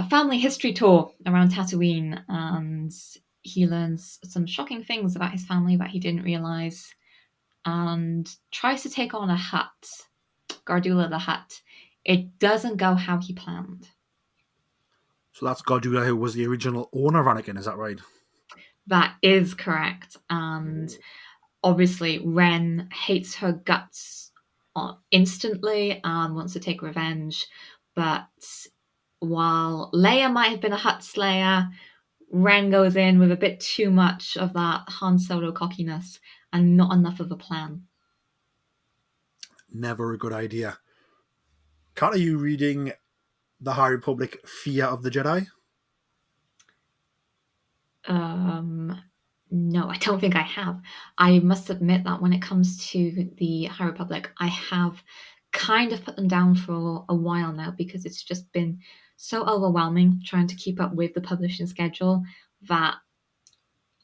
family history tour around Tatooine, and he learns some shocking things about his family that he didn't realize, and tries to take on a Hutt, Gardula the Hutt. It doesn't go how he planned. So that's Gardula, who was the original owner of Anakin, is that right? That is correct. And obviously Ren hates her guts instantly and wants to take revenge. But while Leia might have been a Hutt slayer, Ren goes in with a bit too much of that Han Solo cockiness and not enough of a plan. Never a good idea. Kat, are you reading The High Republic Fear of the Jedi? No, I don't think I have. I must admit that when it comes to the High Republic, I have kind of put them down for a while now because it's just been so overwhelming trying to keep up with the publishing schedule that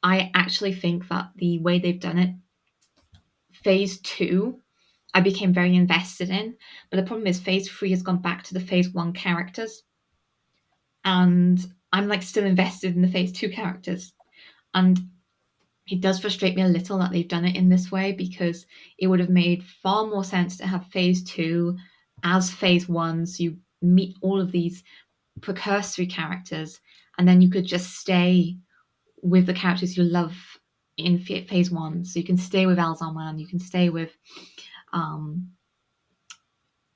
I actually think that the way they've done it, Phase 2, I became very invested in. But the problem is Phase 3 has gone back to the Phase 1 characters. And I'm like still invested in the Phase 2 characters. And it does frustrate me a little that they've done it in this way because it would have made far more sense to have Phase 2 as Phase 1, so you meet all of these precursory characters, and then you could just stay with the characters you love in Phase 1. So you can stay with Elzarman, you can stay with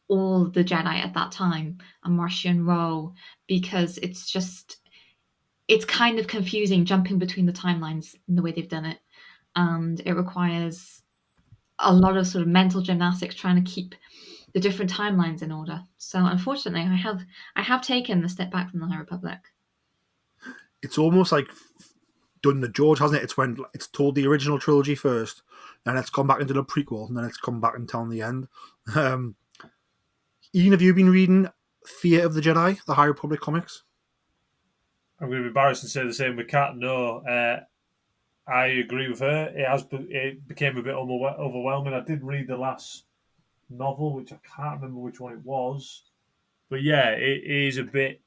all the Jedi at that time, and Martian Rowe, because it's kind of confusing jumping between the timelines in the way they've done it, and it requires a lot of sort of mental gymnastics trying to keep the different timelines in order. So unfortunately, I have taken a step back from the High Republic. It's almost like done the George, hasn't it? It's when it's told the original trilogy first, and it's gone back into the prequel, and then it's come back and told the end. Ian, have you been reading Fear of the Jedi, the High Republic comics? I'm going to be embarrassed and say the same with Kat. No, I agree with her. It became a bit overwhelming. I did read the last novel, which I can't remember which one it was, but yeah, it is a bit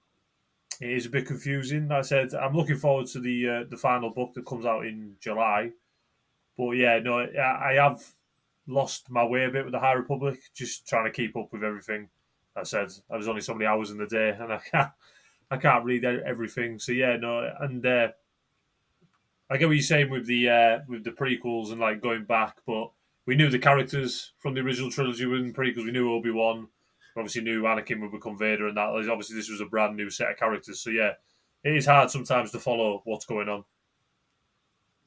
confusing. Like I said, I'm looking forward to the final book that comes out in July. But yeah, no, I have lost my way a bit with the High Republic, just trying to keep up with everything. I said there's only so many hours in the day, and I can't read everything. So yeah, no, and I get what you're saying with the prequels and like going back, but we knew the characters from the original trilogy were in the prequels. We knew Obi-Wan, we obviously knew Anakin would become Vader, and that obviously this was a brand new set of characters. So yeah, it is hard sometimes to follow what's going on.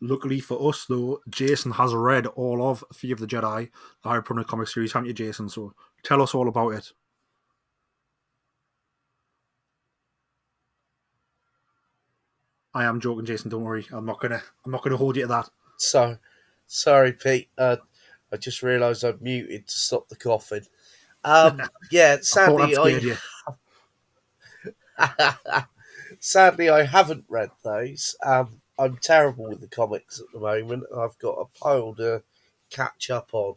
Luckily for us, though, Jason has read all of Fear of the Jedi, the High Republic comic series, haven't you, Jason? So tell us all about it. I am joking, Jason. Don't worry. I'm not gonna hold you to that. So, sorry, Pete. I just realised I'd muted to stop the coughing. Yeah, sadly, sadly, I haven't read those. I'm terrible with the comics at the moment. I've got a pile to catch up on.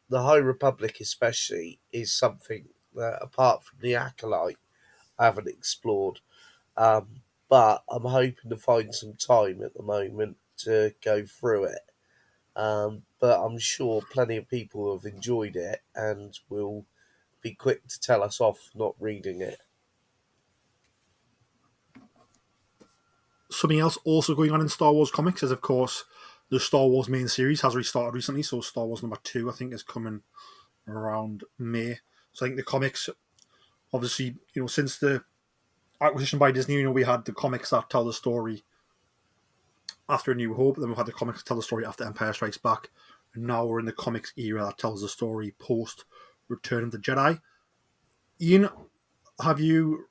The High Republic, especially, is something that, apart from the Acolyte, I haven't explored. But I'm hoping to find some time at the moment to go through it. But I'm sure plenty of people have enjoyed it and will be quick to tell us off not reading it. Something else also going on in Star Wars comics is, of course, the Star Wars main series has restarted recently. So Star Wars number 2, I think, is coming around May. So I think the comics, obviously, since the acquisition by Disney, we had the comics that tell the story after A New Hope, then we've had the comics that tell the story after Empire Strikes Back, and now we're in the comics era that tells the story post Return of the Jedi. Ian, are you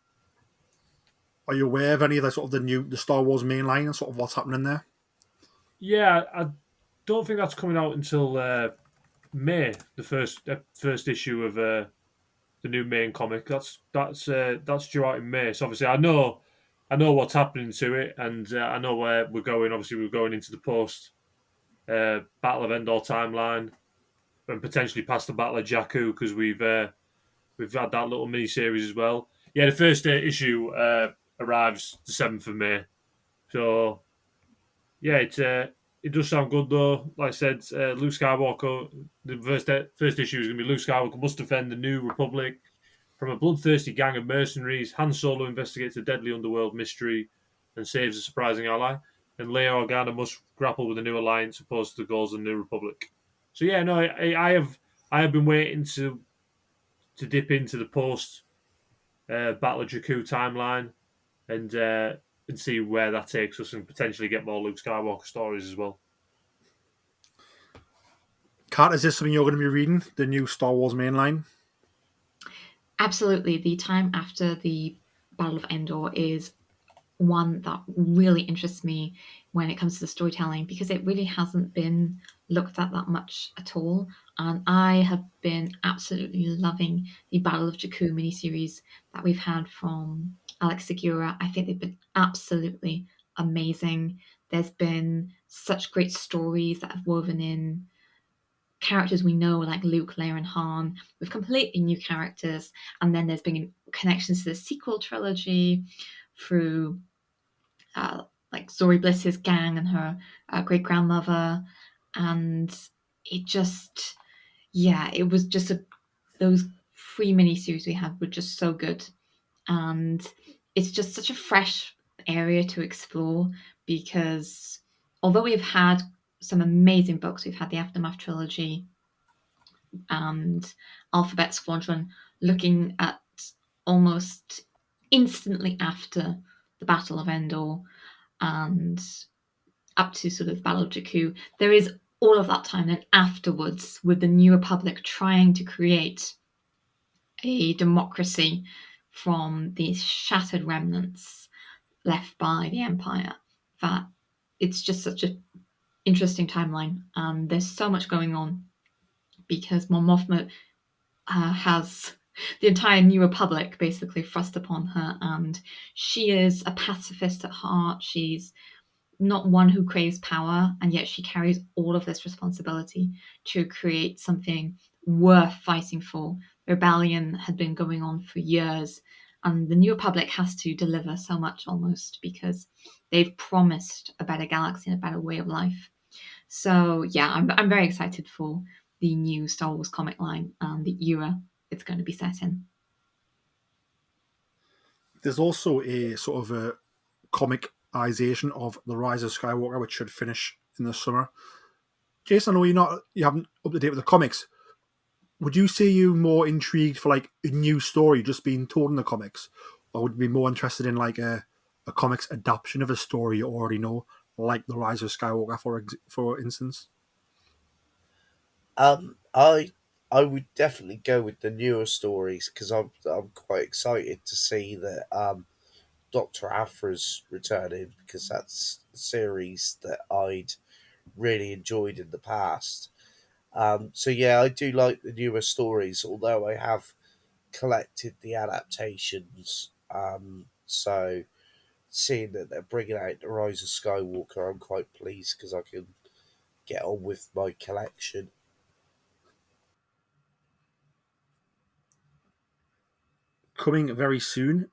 aware of any of the Star Wars mainline and sort of what's happening there? Yeah, I don't think that's coming out until May. The first issue of the new main comic. That's due out in May. So obviously, I know what's happening to it, and I know where we're going. Obviously, we're going into the post Battle of Endor timeline, and potentially past the Battle of Jakku, because we've had that little mini series as well. Yeah, the first issue arrives the 7th of May. So yeah, it does sound good though. Like I said, Luke Skywalker. The first issue is going to be Luke Skywalker must defend the New Republic from a bloodthirsty gang of mercenaries. Han Solo investigates a deadly underworld mystery and saves a surprising ally. And Leia Organa must grapple with a new alliance opposed to the goals of the New Republic. So yeah, no, I have been waiting to dip into the post Battle of Jakku timeline and see where that takes us, and potentially get more Luke Skywalker stories as well. Kat, is this something you're going to be reading, the new Star Wars mainline? Absolutely. The time after the Battle of Endor is one that really interests me when it comes to the storytelling, because it really hasn't been looked at that much at all. And I have been absolutely loving the Battle of Jakku miniseries that we've had from Alex Segura. I think they've been absolutely amazing. There's been such great stories that have woven in characters we know, like Luke, Leia, and Han, with completely new characters. And then there's been connections to the sequel trilogy through like Zori Bliss's gang and her great grandmother, and it just, it was just those 3 miniseries we had were just so good, and it's just such a fresh area to explore, because although we've had some amazing books, we've had the Aftermath trilogy and Alphabet Squadron, looking at almost instantly after the Battle of Endor and up to sort of Battle of Jakku. There is all of that time then afterwards with the New Republic trying to create a democracy from these shattered remnants left by the Empire. That it's just such an interesting timeline, and there's so much going on because Mon Mothma has the entire New Republic basically thrust upon her, and she is a pacifist at heart. She's not one who craves power, and yet she carries all of this responsibility to create something worth fighting for. The rebellion had been going on for years, and the New Republic has to deliver so much almost because they've promised a better galaxy and a better way of life. So yeah, I'm very excited for the new Star Wars comic line and the era it's going to be set in. There's also a sort of a comicization of The Rise of Skywalker, which should finish in the summer. Jason, I know you haven't up to date with the comics. Would you say you more intrigued for like a new story just being told in the comics, or would you be more interested in like a comics adaptation of a story you already know, like The Rise of Skywalker, for instance? I would definitely go with the newer stories because I'm quite excited to see that Doctor Aphra's returning because that's a series that I'd really enjoyed in the past. So yeah, I do like the newer stories, although I have collected the adaptations. So seeing that they're bringing out the Rise of Skywalker, I'm quite pleased because I can get on with my collection. Coming very soon,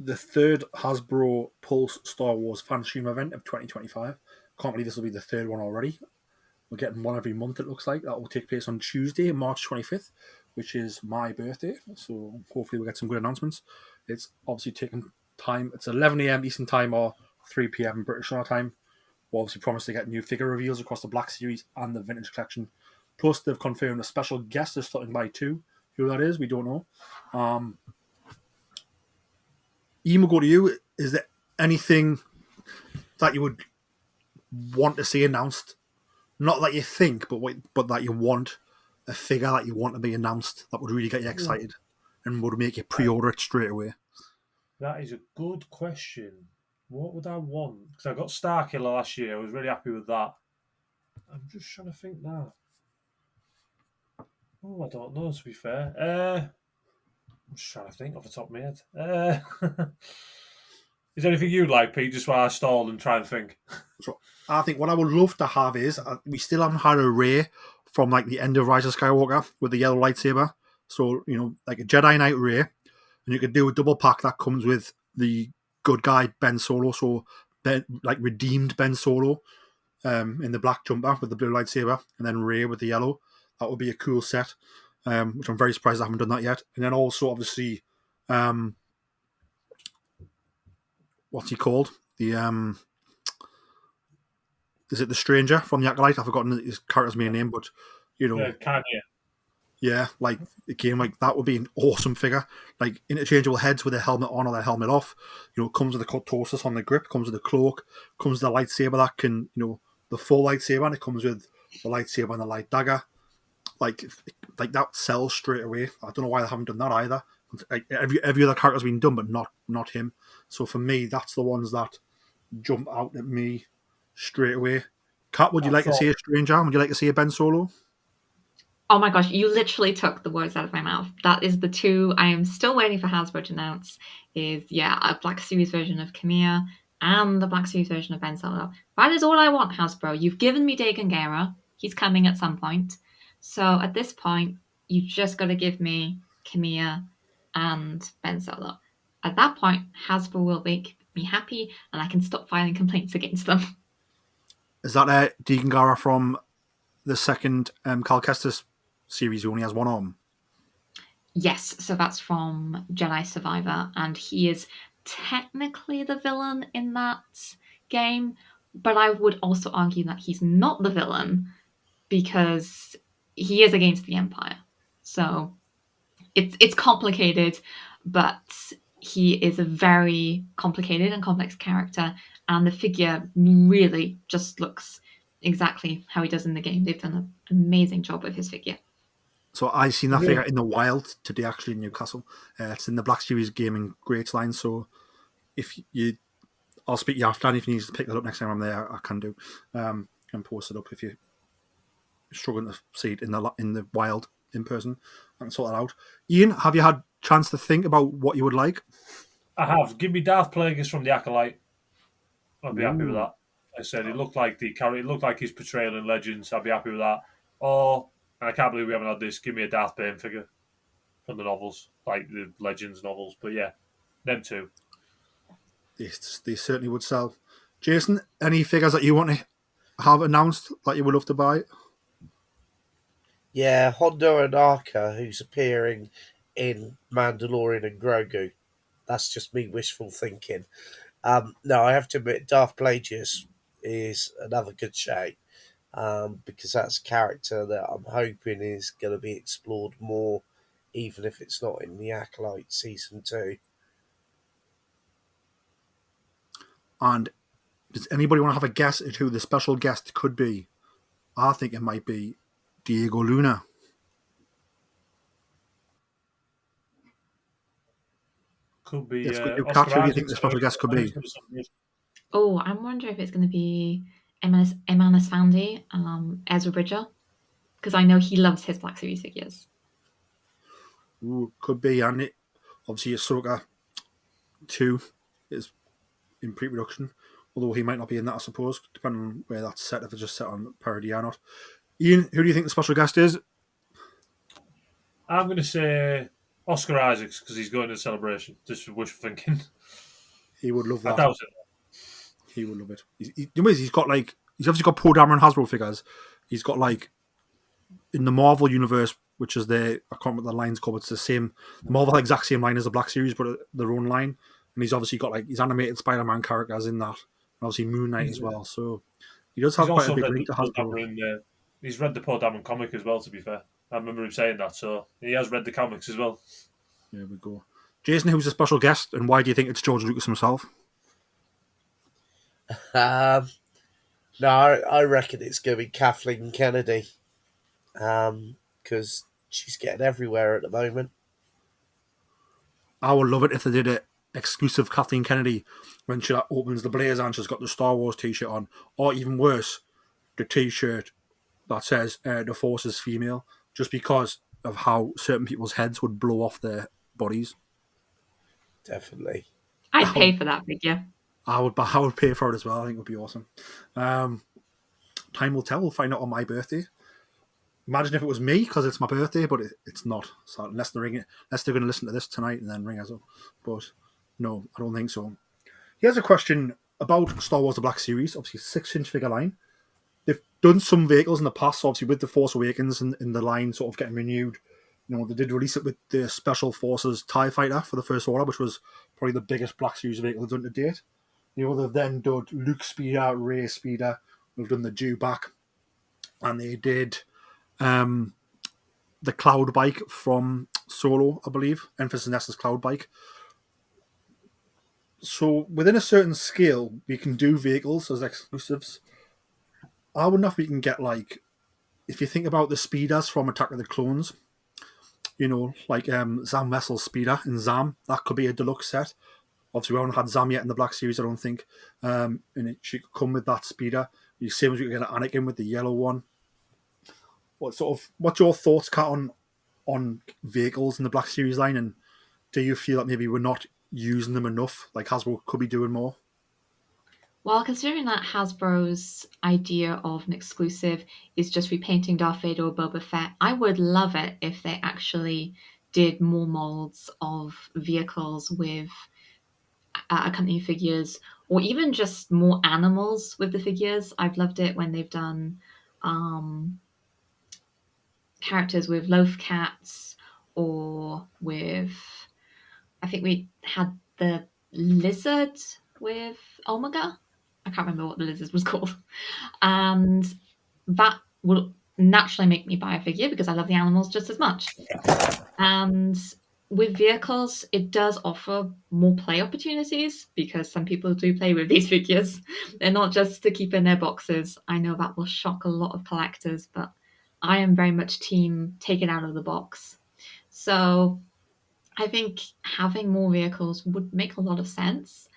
the third Hasbro Pulse Star Wars Fanstream event of 2025. Can't believe this will be the third one already. We're getting one every month, it looks like. That will take place on Tuesday, March 25th, which is my birthday. So hopefully we'll get some good announcements. It's obviously taking time. It's 11 a.m. Eastern Time or 3 p.m. British Summer Time. We'll obviously promise to get new figure reveals across the Black Series and the Vintage Collection. Plus, they've confirmed a special guest is starting by 2. Who that is, we don't know. Ian, we'll go to you. Is there anything that you would want to see announced? Not that you think, but that you want, a figure that you want to be announced that would really get you excited and would make you pre-order it straight away. That is a good question. What would I want? Because I got Starkiller last year. I was really happy with that. I'm just trying to think now. Oh, I don't know, to be fair. I'm just trying to think off the top of my head. Is there anything you'd like, Pete, just while I stall and try and think? So I think what I would love to have is, we still haven't had a Rey from like the end of Rise of Skywalker with the yellow lightsaber. So, like a Jedi Knight Rey, and you could do a double pack that comes with the good guy Ben Solo, so like redeemed Ben Solo in the black jumper with the blue lightsaber, and then Rey with the yellow. That would be a cool set, which I'm very surprised I haven't done that yet. And then also, obviously, what's he called? The is it the Stranger from the Acolyte? I've forgotten his character's main name, but Kanye. yeah, like again, like that would be an awesome figure. Like interchangeable heads with a helmet on or their helmet off. Comes with the cortosis on the grip, comes with the cloak, comes with the lightsaber that can, the full lightsaber, and it comes with the lightsaber and the light dagger. Like that sells straight away. I don't know why they haven't done that either. Like every other character's been done, but not him. So for me, that's the ones that jump out at me straight away. Kat, would you like to see a Stranger? Would you like to see a Ben Solo? Oh my gosh, you literally took the words out of my mouth. That is the two I am still waiting for Hasbro to announce is, a Black Series version of Camilla and the Black Series version of Ben Solo. That is all I want, Hasbro. You've given me Dagon Gera. He's coming at some point. So at this point, you've just got to give me Camilla and Ben Solo. At that point, Hasbro will make me happy and I can stop filing complaints against them. Is that Dagon Gera from the second Cal Kestis series who only has one arm? Yes, so that's from Jedi Survivor, and he is technically the villain in that game, but I would also argue that he's not the villain because he is against the Empire. So it's complicated, but he is a very complicated and complex character, and the figure really just looks exactly how he does in the game. They've done an amazing job with his figure. So I seen that figure in the wild today, actually in Newcastle. It's in the Black Series Gaming Greats line. So I'll speak to you after, and if you need to pick that up next time I'm there, I can do, and post it up if you're struggling to see it in the wild in person. I can sort that out. Ian, have you had a chance to think about what you would like? I have. Give me Darth Plagueis from the Acolyte. I'd be happy with that. I said it looked like it looked like his portrayal in Legends. I'd be happy with that. Or, and I can't believe we haven't had this, give me a Darth Bane figure from the novels, like the Legends novels. But yeah, them two. They certainly would sell. Jason, any figures that you want to have announced that you would love to buy? Yeah, Hondo Anaka, who's appearing in Mandalorian and Grogu. That's just me wishful thinking. No, I have to admit, Darth Plagueis is another good shout because that's a character that I'm hoping is going to be explored more, even if it's not in the Acolyte Season 2. And Does anybody want to have a guess at who the special guest could be? I think it might be Diego Luna. Could be It's got you, Oscar Kat. Who do you Isaac. think the special guest could be? Oh, I'm wondering if it's going to be Emanis Fandi, Ezra Bridger, because I know he loves his Black Series figures. Ooh, could be, and it obviously Ahsoka 2 is in pre-production, although he might not be in that, I suppose, depending on where that's set, if it's just set on parody or not. Ian, who do you think the special guest is? I'm going to say Oscar Isaacs because he's going to the celebration. Just wishful thinking. He would love that. I doubt it. He would love it. He's obviously got Poe Dameron Hasbro figures. He's got like in the Marvel universe, which is I can't remember what the line's called. It's the same. The Marvel exact same line as the Black Series, but their own line. And he's obviously got like his animated Spider-Man characters in that, and obviously Moon Knight as well. So he does have quite a big link to Hasbro. He's read the Poe Dameron comic as well. To be fair, I remember him saying that. So he has read the comics as well. There we go. Jason, who's the special guest, and why do you think it's George Lucas himself? No, I reckon it's going to be Kathleen Kennedy, because she's getting everywhere at the moment. I would love it if they did it exclusive Kathleen Kennedy when she opens the blazer and she's got the Star Wars t-shirt on, or even worse, the t-shirt that says the Force is female, just because of how certain people's heads would blow off their bodies. Definitely. I'd pay for that figure. I would pay for it as well. I think it would be awesome. Time will tell. We'll find out on my birthday. Imagine if it was me, because it's my birthday, but it's not. So unless they're going to listen to this tonight and then ring us up. But no, I don't think so. Here's a question about Star Wars: The Black Series. Obviously, 6-inch figure line. They've done some vehicles in the past, obviously with the Force Awakens and the line sort of getting renewed. You know, they did release it with the Special Forces TIE Fighter for the First Order, which was probably the biggest Black Series vehicle they've done to date. You know, they've then done Luke Speeder, Rey Speeder. They've done the Dewback, and they did the Cloud Bike from Solo, I believe, Emphasis Nest's Cloud Bike. So within a certain scale, we can do vehicles as exclusives. I wonder if we can get, like, if you think about the speeders from Attack of the Clones, you know, like Zam Vessel's speeder in Zam, that could be a deluxe set. Obviously, we haven't had Zam yet in the Black Series, I don't think. And she could come with that speeder. You same as we could get an Anakin with the yellow one. What's your thoughts, Kat, on vehicles in the Black Series line? And do you feel that maybe we're not using them enough? Like Hasbro could be doing more? Well, considering that Hasbro's idea of an exclusive is just repainting Darth Vader or Boba Fett, I would love it if they actually did more molds of vehicles with accompanying figures, or even just more animals with the figures. I've loved it when they've done characters with loaf cats, or with, I think we had the lizard with Omega. I can't remember what the lizard was called. And that will naturally make me buy a figure because I love the animals just as much. And with vehicles, it does offer more play opportunities because some people do play with these figures. They're not just to keep in their boxes. I know that will shock a lot of collectors, but I am very much team take it out of the box. So I think having more vehicles would make a lot of sense.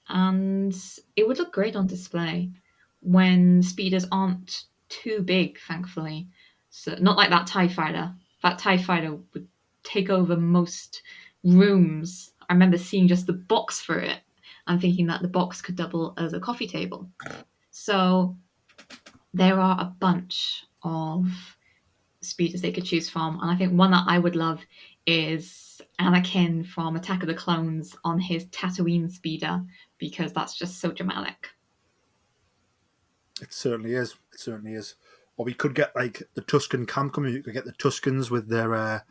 And it would look great on display when speeders aren't too big, thankfully. So not like that TIE Fighter. That TIE Fighter would take over most rooms. I remember seeing just the box for it and thinking that the box could double as a coffee table. So there are a bunch of speeders they could choose from. And I think one that I would love is Anakin from Attack of the Clones on his Tatooine speeder, because that's just so dramatic. It certainly is. It certainly is. Or we could get like the Tusken camp coming. You could get the Tuskens with their, I've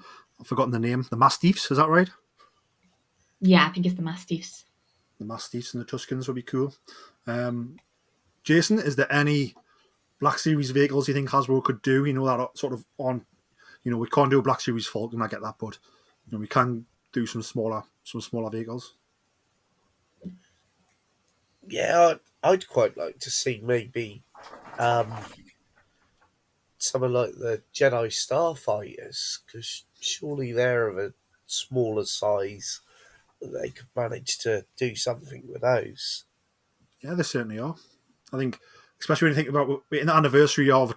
forgotten the name, the Mastiffs, is that right? Yeah, I think it's the Mastiffs. The Mastiffs and the Tuskens would be cool. Jason, is there any Black Series vehicles you think Hasbro could do? You know, that sort of on, you know, we can't do a Black Series Falcon, I get that, but you know, we can do some smaller vehicles. Yeah, I'd quite like to see maybe something like the Jedi Starfighters, because surely they're of a smaller size that they could manage to do something with those. Yeah, they certainly are. I think, especially when you think about in the anniversary of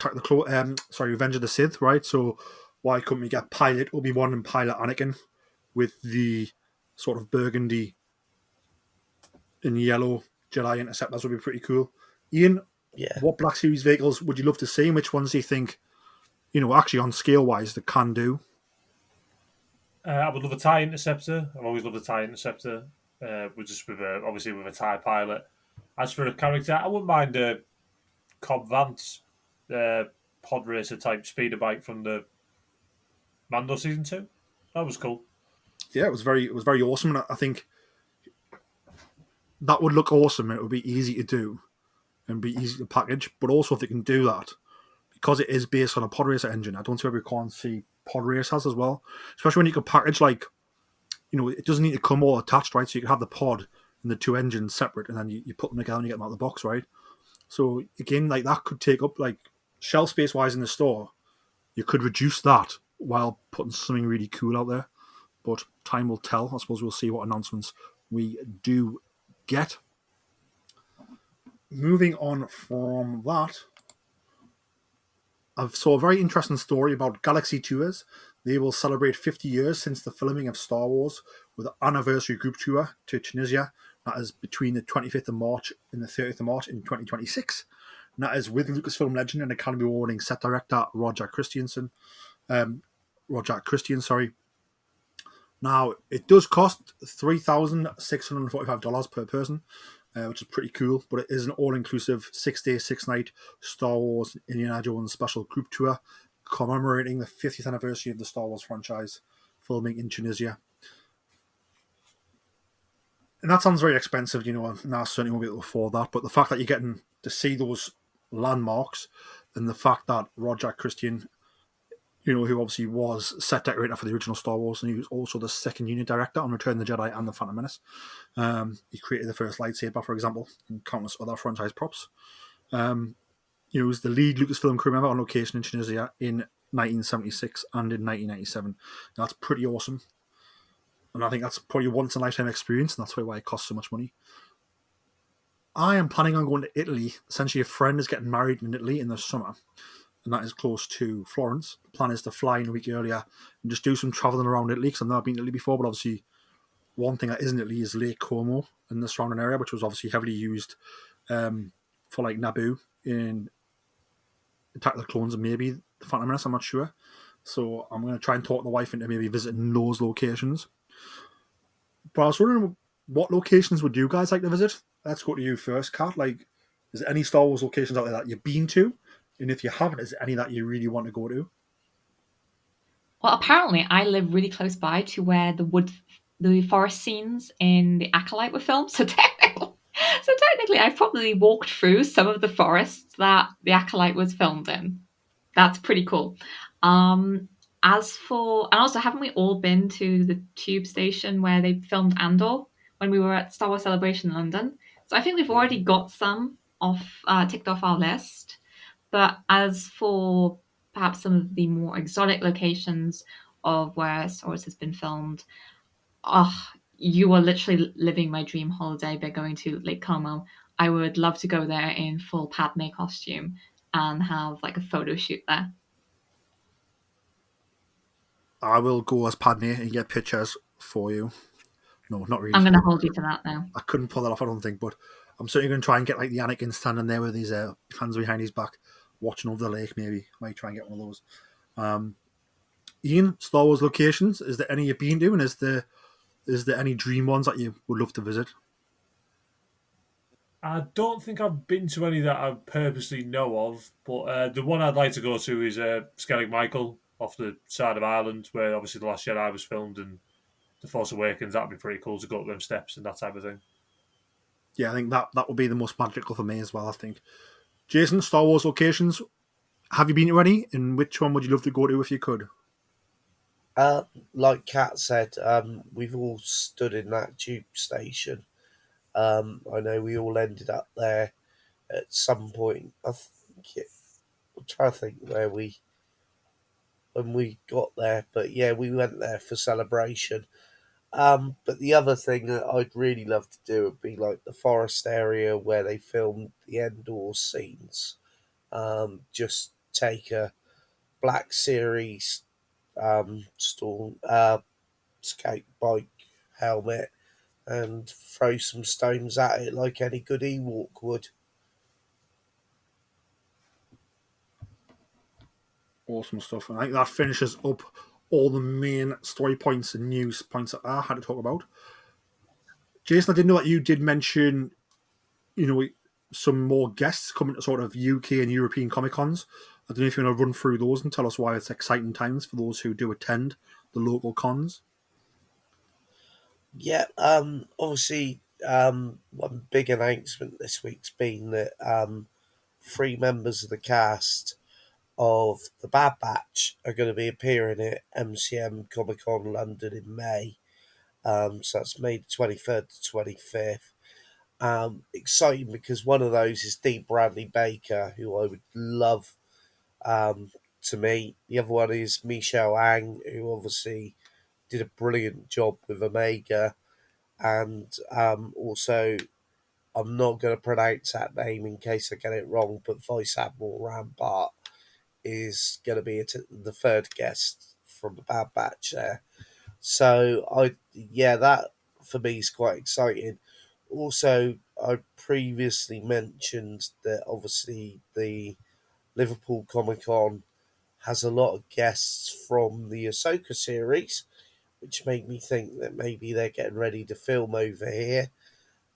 Revenge of the Sith, right? So why couldn't we get Pilot Obi-Wan and Pilot Anakin with the sort of burgundy and yellow Jedi Interceptors? Would be pretty cool. Ian, Yeah. what Black Series vehicles would you love to see, and which ones do you think, actually on scale wise, they can do? I would love a TIE Interceptor. I've always loved a TIE Interceptor. Obviously with a TIE pilot. As for a character, I wouldn't mind a Cobb Vance pod racer type speeder bike from the Mando season 2. That was cool. Yeah, it was very awesome, and I think that would look awesome, and it would be easy to do and be easy to package. But also, if they can do that, because it is based on a pod racer engine, I don't see why we can't see pod racers as well. Especially when you can package it doesn't need to come all attached, right? So you can have the pod and the two engines separate, and then you put them together and you get them out of the box, right? So again, that could take up shelf space wise in the store. You could reduce that while putting something really cool out there. But time will tell. I suppose we'll see what announcements we do get. Moving on from that, I saw a very interesting story about Galaxy Tours. They will celebrate 50 years since the filming of Star Wars with an anniversary group tour to Tunisia. That is between the 25th of March and the 30th of March in 2026. And that is with Lucasfilm legend and Academy Award-winning set director Roger Christian. Now, it does cost $3,645 per person, which is pretty cool, but it is an all-inclusive 6-day, 6-night Star Wars Indiana Jones special group tour commemorating the 50th anniversary of the Star Wars franchise, filming in Tunisia. And that sounds very expensive, and I certainly won't be able to afford that, but the fact that you're getting to see those landmarks and the fact that Roger Christian, who obviously was set decorator for the original Star Wars, and he was also the second unit director on Return of the Jedi and The Phantom Menace. He created the first lightsaber, for example, and countless other franchise props. He was the lead Lucasfilm crew member on location in Tunisia in 1976 and in 1997. Now, that's pretty awesome. And I think that's probably a once-in-a-lifetime experience, and that's why it costs so much money. I am planning on going to Italy. Essentially, a friend is getting married in Italy in the summer, and that is close to Florence. The plan is to fly in a week earlier and just do some travelling around Italy, because I've never been to Italy before, but obviously one thing that is in Italy is Lake Como in the surrounding area, which was obviously heavily used for Naboo in Attack of the Clones and maybe The Phantom Menace, I'm not sure. So I'm going to try and talk the wife into maybe visiting those locations. But I was wondering, what locations would you guys like to visit? Let's go to you first, Kat. Is there any Star Wars locations out there that you've been to? And if you haven't, is there any that you really want to go to? Well, apparently I live really close by to where the forest scenes in The Acolyte were filmed. So technically, I've probably walked through some of the forests that The Acolyte was filmed in. That's pretty cool. And also, haven't we all been to the tube station where they filmed Andor when we were at Star Wars Celebration in London? So I think we've already got some ticked off our list. But as for perhaps some of the more exotic locations of where Star Wars has been filmed, you are literally living my dream holiday by going to Lake Como. I would love to go there in full Padme costume and have a photo shoot there. I will go as Padme and get pictures for you. No, not really. I'm going to hold you to that now. I couldn't pull that off, I don't think, but I'm certainly going to try and get the Anakin standing there with his hands behind his back, watching over the lake. Maybe might try and get one of those. Ian, Star Wars locations. Is there any you've been to, and is there any dream ones that you would love to visit? I don't think I've been to any that I purposely know of, but the one I'd like to go to is Skellig Michael off the side of Ireland, where obviously The Last Jedi was filmed, and The Force Awakens. That'd be pretty cool to go up them steps and that type of thing. Yeah, I think that would be the most magical for me as well, I think. Jason, Star Wars locations, have you been to any, and which one would you love to go to if you could? Like Kat said, we've all stood in that tube station. I know we all ended up there at some point. I'm trying to think when we got there, but yeah, we went there for celebration. But the other thing that I'd really love to do would be like the forest area where they filmed the Andor scenes. Just take a Black Series skate bike helmet and throw some stones at it like any good Ewok would. Awesome stuff. And I think that finishes up all the main story points and news points that I had to talk about. Jason, I didn't know that you did mention, some more guests coming to sort of UK and European Comic Cons. I don't know if you want to run through those and tell us why it's exciting times for those who do attend the local cons. Yeah, obviously, one big announcement this week's been that 3 members of the cast of the Bad Batch are going to be appearing at MCM Comic Con London in May. So that's May 23rd to 25th. Exciting because one of those is Dee Bradley Baker, who I would love to meet. The other one is Michelle Ang, who obviously did a brilliant job with Omega. And also, I'm not going to pronounce that name in case I get it wrong, but Vice Admiral Rampart is going to be the third guest from the Bad Batch there. So, that for me is quite exciting. Also, I previously mentioned that obviously the Liverpool Comic Con has a lot of guests from the Ahsoka series, which made me think that maybe they're getting ready to film over here,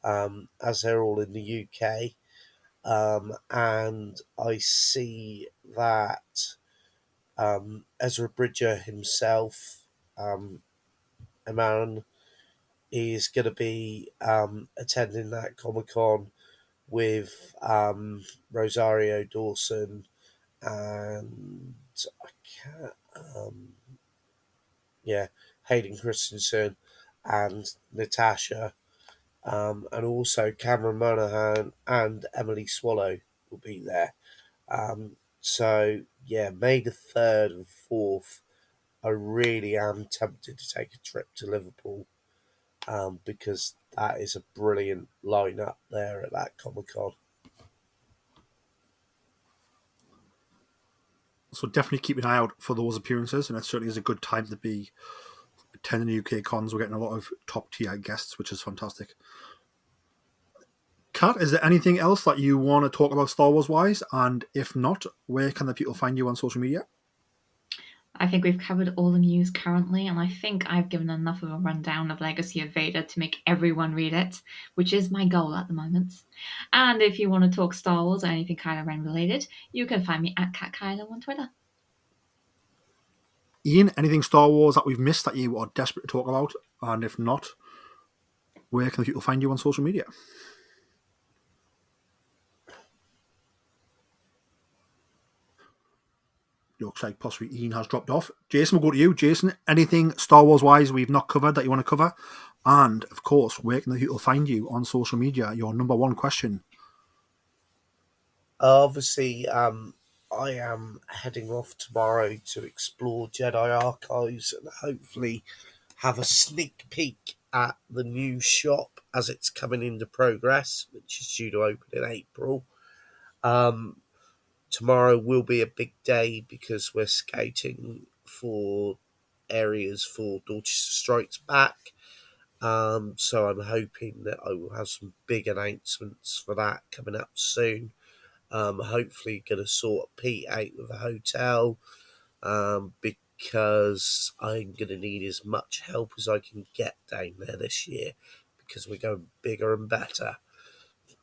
as they're all in the UK. And I see that Ezra Bridger himself, Amaran, is going to be attending that Comic Con with Rosario Dawson and I can't, Hayden Christensen and Natasha, and also Cameron Monaghan and Emily Swallow will be there. May the 3rd and 4th, I really am tempted to take a trip to Liverpool, because that is a brilliant lineup there at that Comic Con. So definitely keep an eye out for those appearances, and it certainly is a good time to be attending UK cons. We're getting a lot of top tier guests, which is fantastic. Kat, is there anything else that you want to talk about Star Wars wise? And if not, where can the people find you on social media? I think we've covered all the news currently, and I think I've given enough of a rundown of Legacy of Vader to make everyone read it, which is my goal at the moment. And if you want to talk Star Wars or anything Kylo Ren related, you can find me at CatKylo on Twitter. Ian, anything Star Wars that we've missed that you are desperate to talk about? And if not, where can the people find you on social media? Looks like possibly Ian has dropped off. Jason, we'll go to you. Jason, anything Star Wars wise we've not covered that you want to cover? And of course, where can the people find you on social media? Your number one question. Obviously, I am heading off tomorrow to explore Jedi archives and hopefully have a sneak peek at the new shop as it's coming into progress, which is due to open in April. Tomorrow will be a big day because we're scouting for areas for Dorchester Strikes Back. So I'm hoping that I will have some big announcements for that coming up soon. Hopefully going to sort Pete out with a hotel, because I'm going to need as much help as I can get down there this year because we're going bigger and better.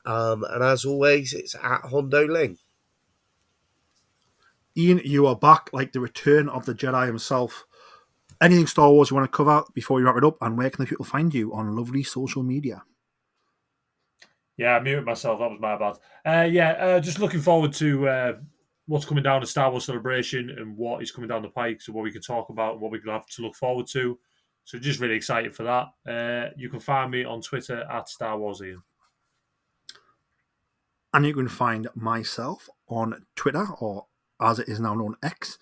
And as always, it's at Hondo Ling. Ian, you are back like the return of the Jedi himself. Anything Star Wars you want to cover before we wrap it up? And where can the people find you on lovely social media? Yeah, I muted myself. That was my bad. Just looking forward to what's coming down the Star Wars Celebration and what is coming down the pike, so what we can talk about and what we can have to look forward to. So just really excited for that. You can find me on Twitter at Star Wars Ian. And you can find myself on Twitter, or as it is now known, X,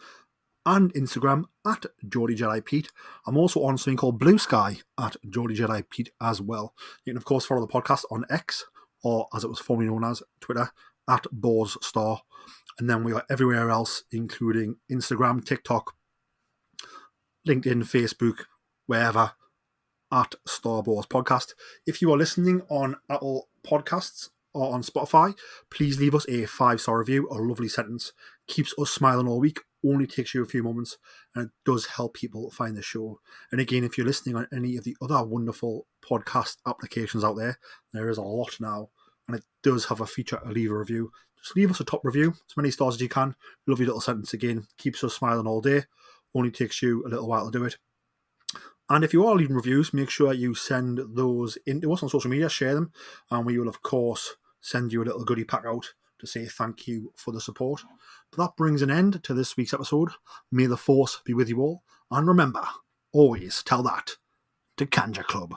and Instagram at Geordie Jedi Pete. I'm also on something called Blue Sky at Geordie Jedi Pete as well. You can, of course, follow the podcast on X, or as it was formerly known as, Twitter, at Boz Star. And then we are everywhere else, including Instagram, TikTok, LinkedIn, Facebook, wherever, at Star Wars Podcast. If you are listening on Apple Podcasts or on Spotify, please leave us a 5-star review. A lovely sentence. Keeps us smiling all week. Only takes you a few moments, and it does help people find the show. And again, if you're listening on any of the other wonderful podcast applications out there is a lot now, and it does have a feature to leave a review. Just leave us a top review, as many stars as you can. Lovely little sentence again. Keeps us smiling all day. Only takes you a little while to do it. And if you are leaving reviews, make sure you send those into us on social media, share them, and we will, of course, send you a little goodie pack out to say thank you for the support. But that brings an end to this week's episode. May the Force be with you all. And remember, always tell that to Kanja Club.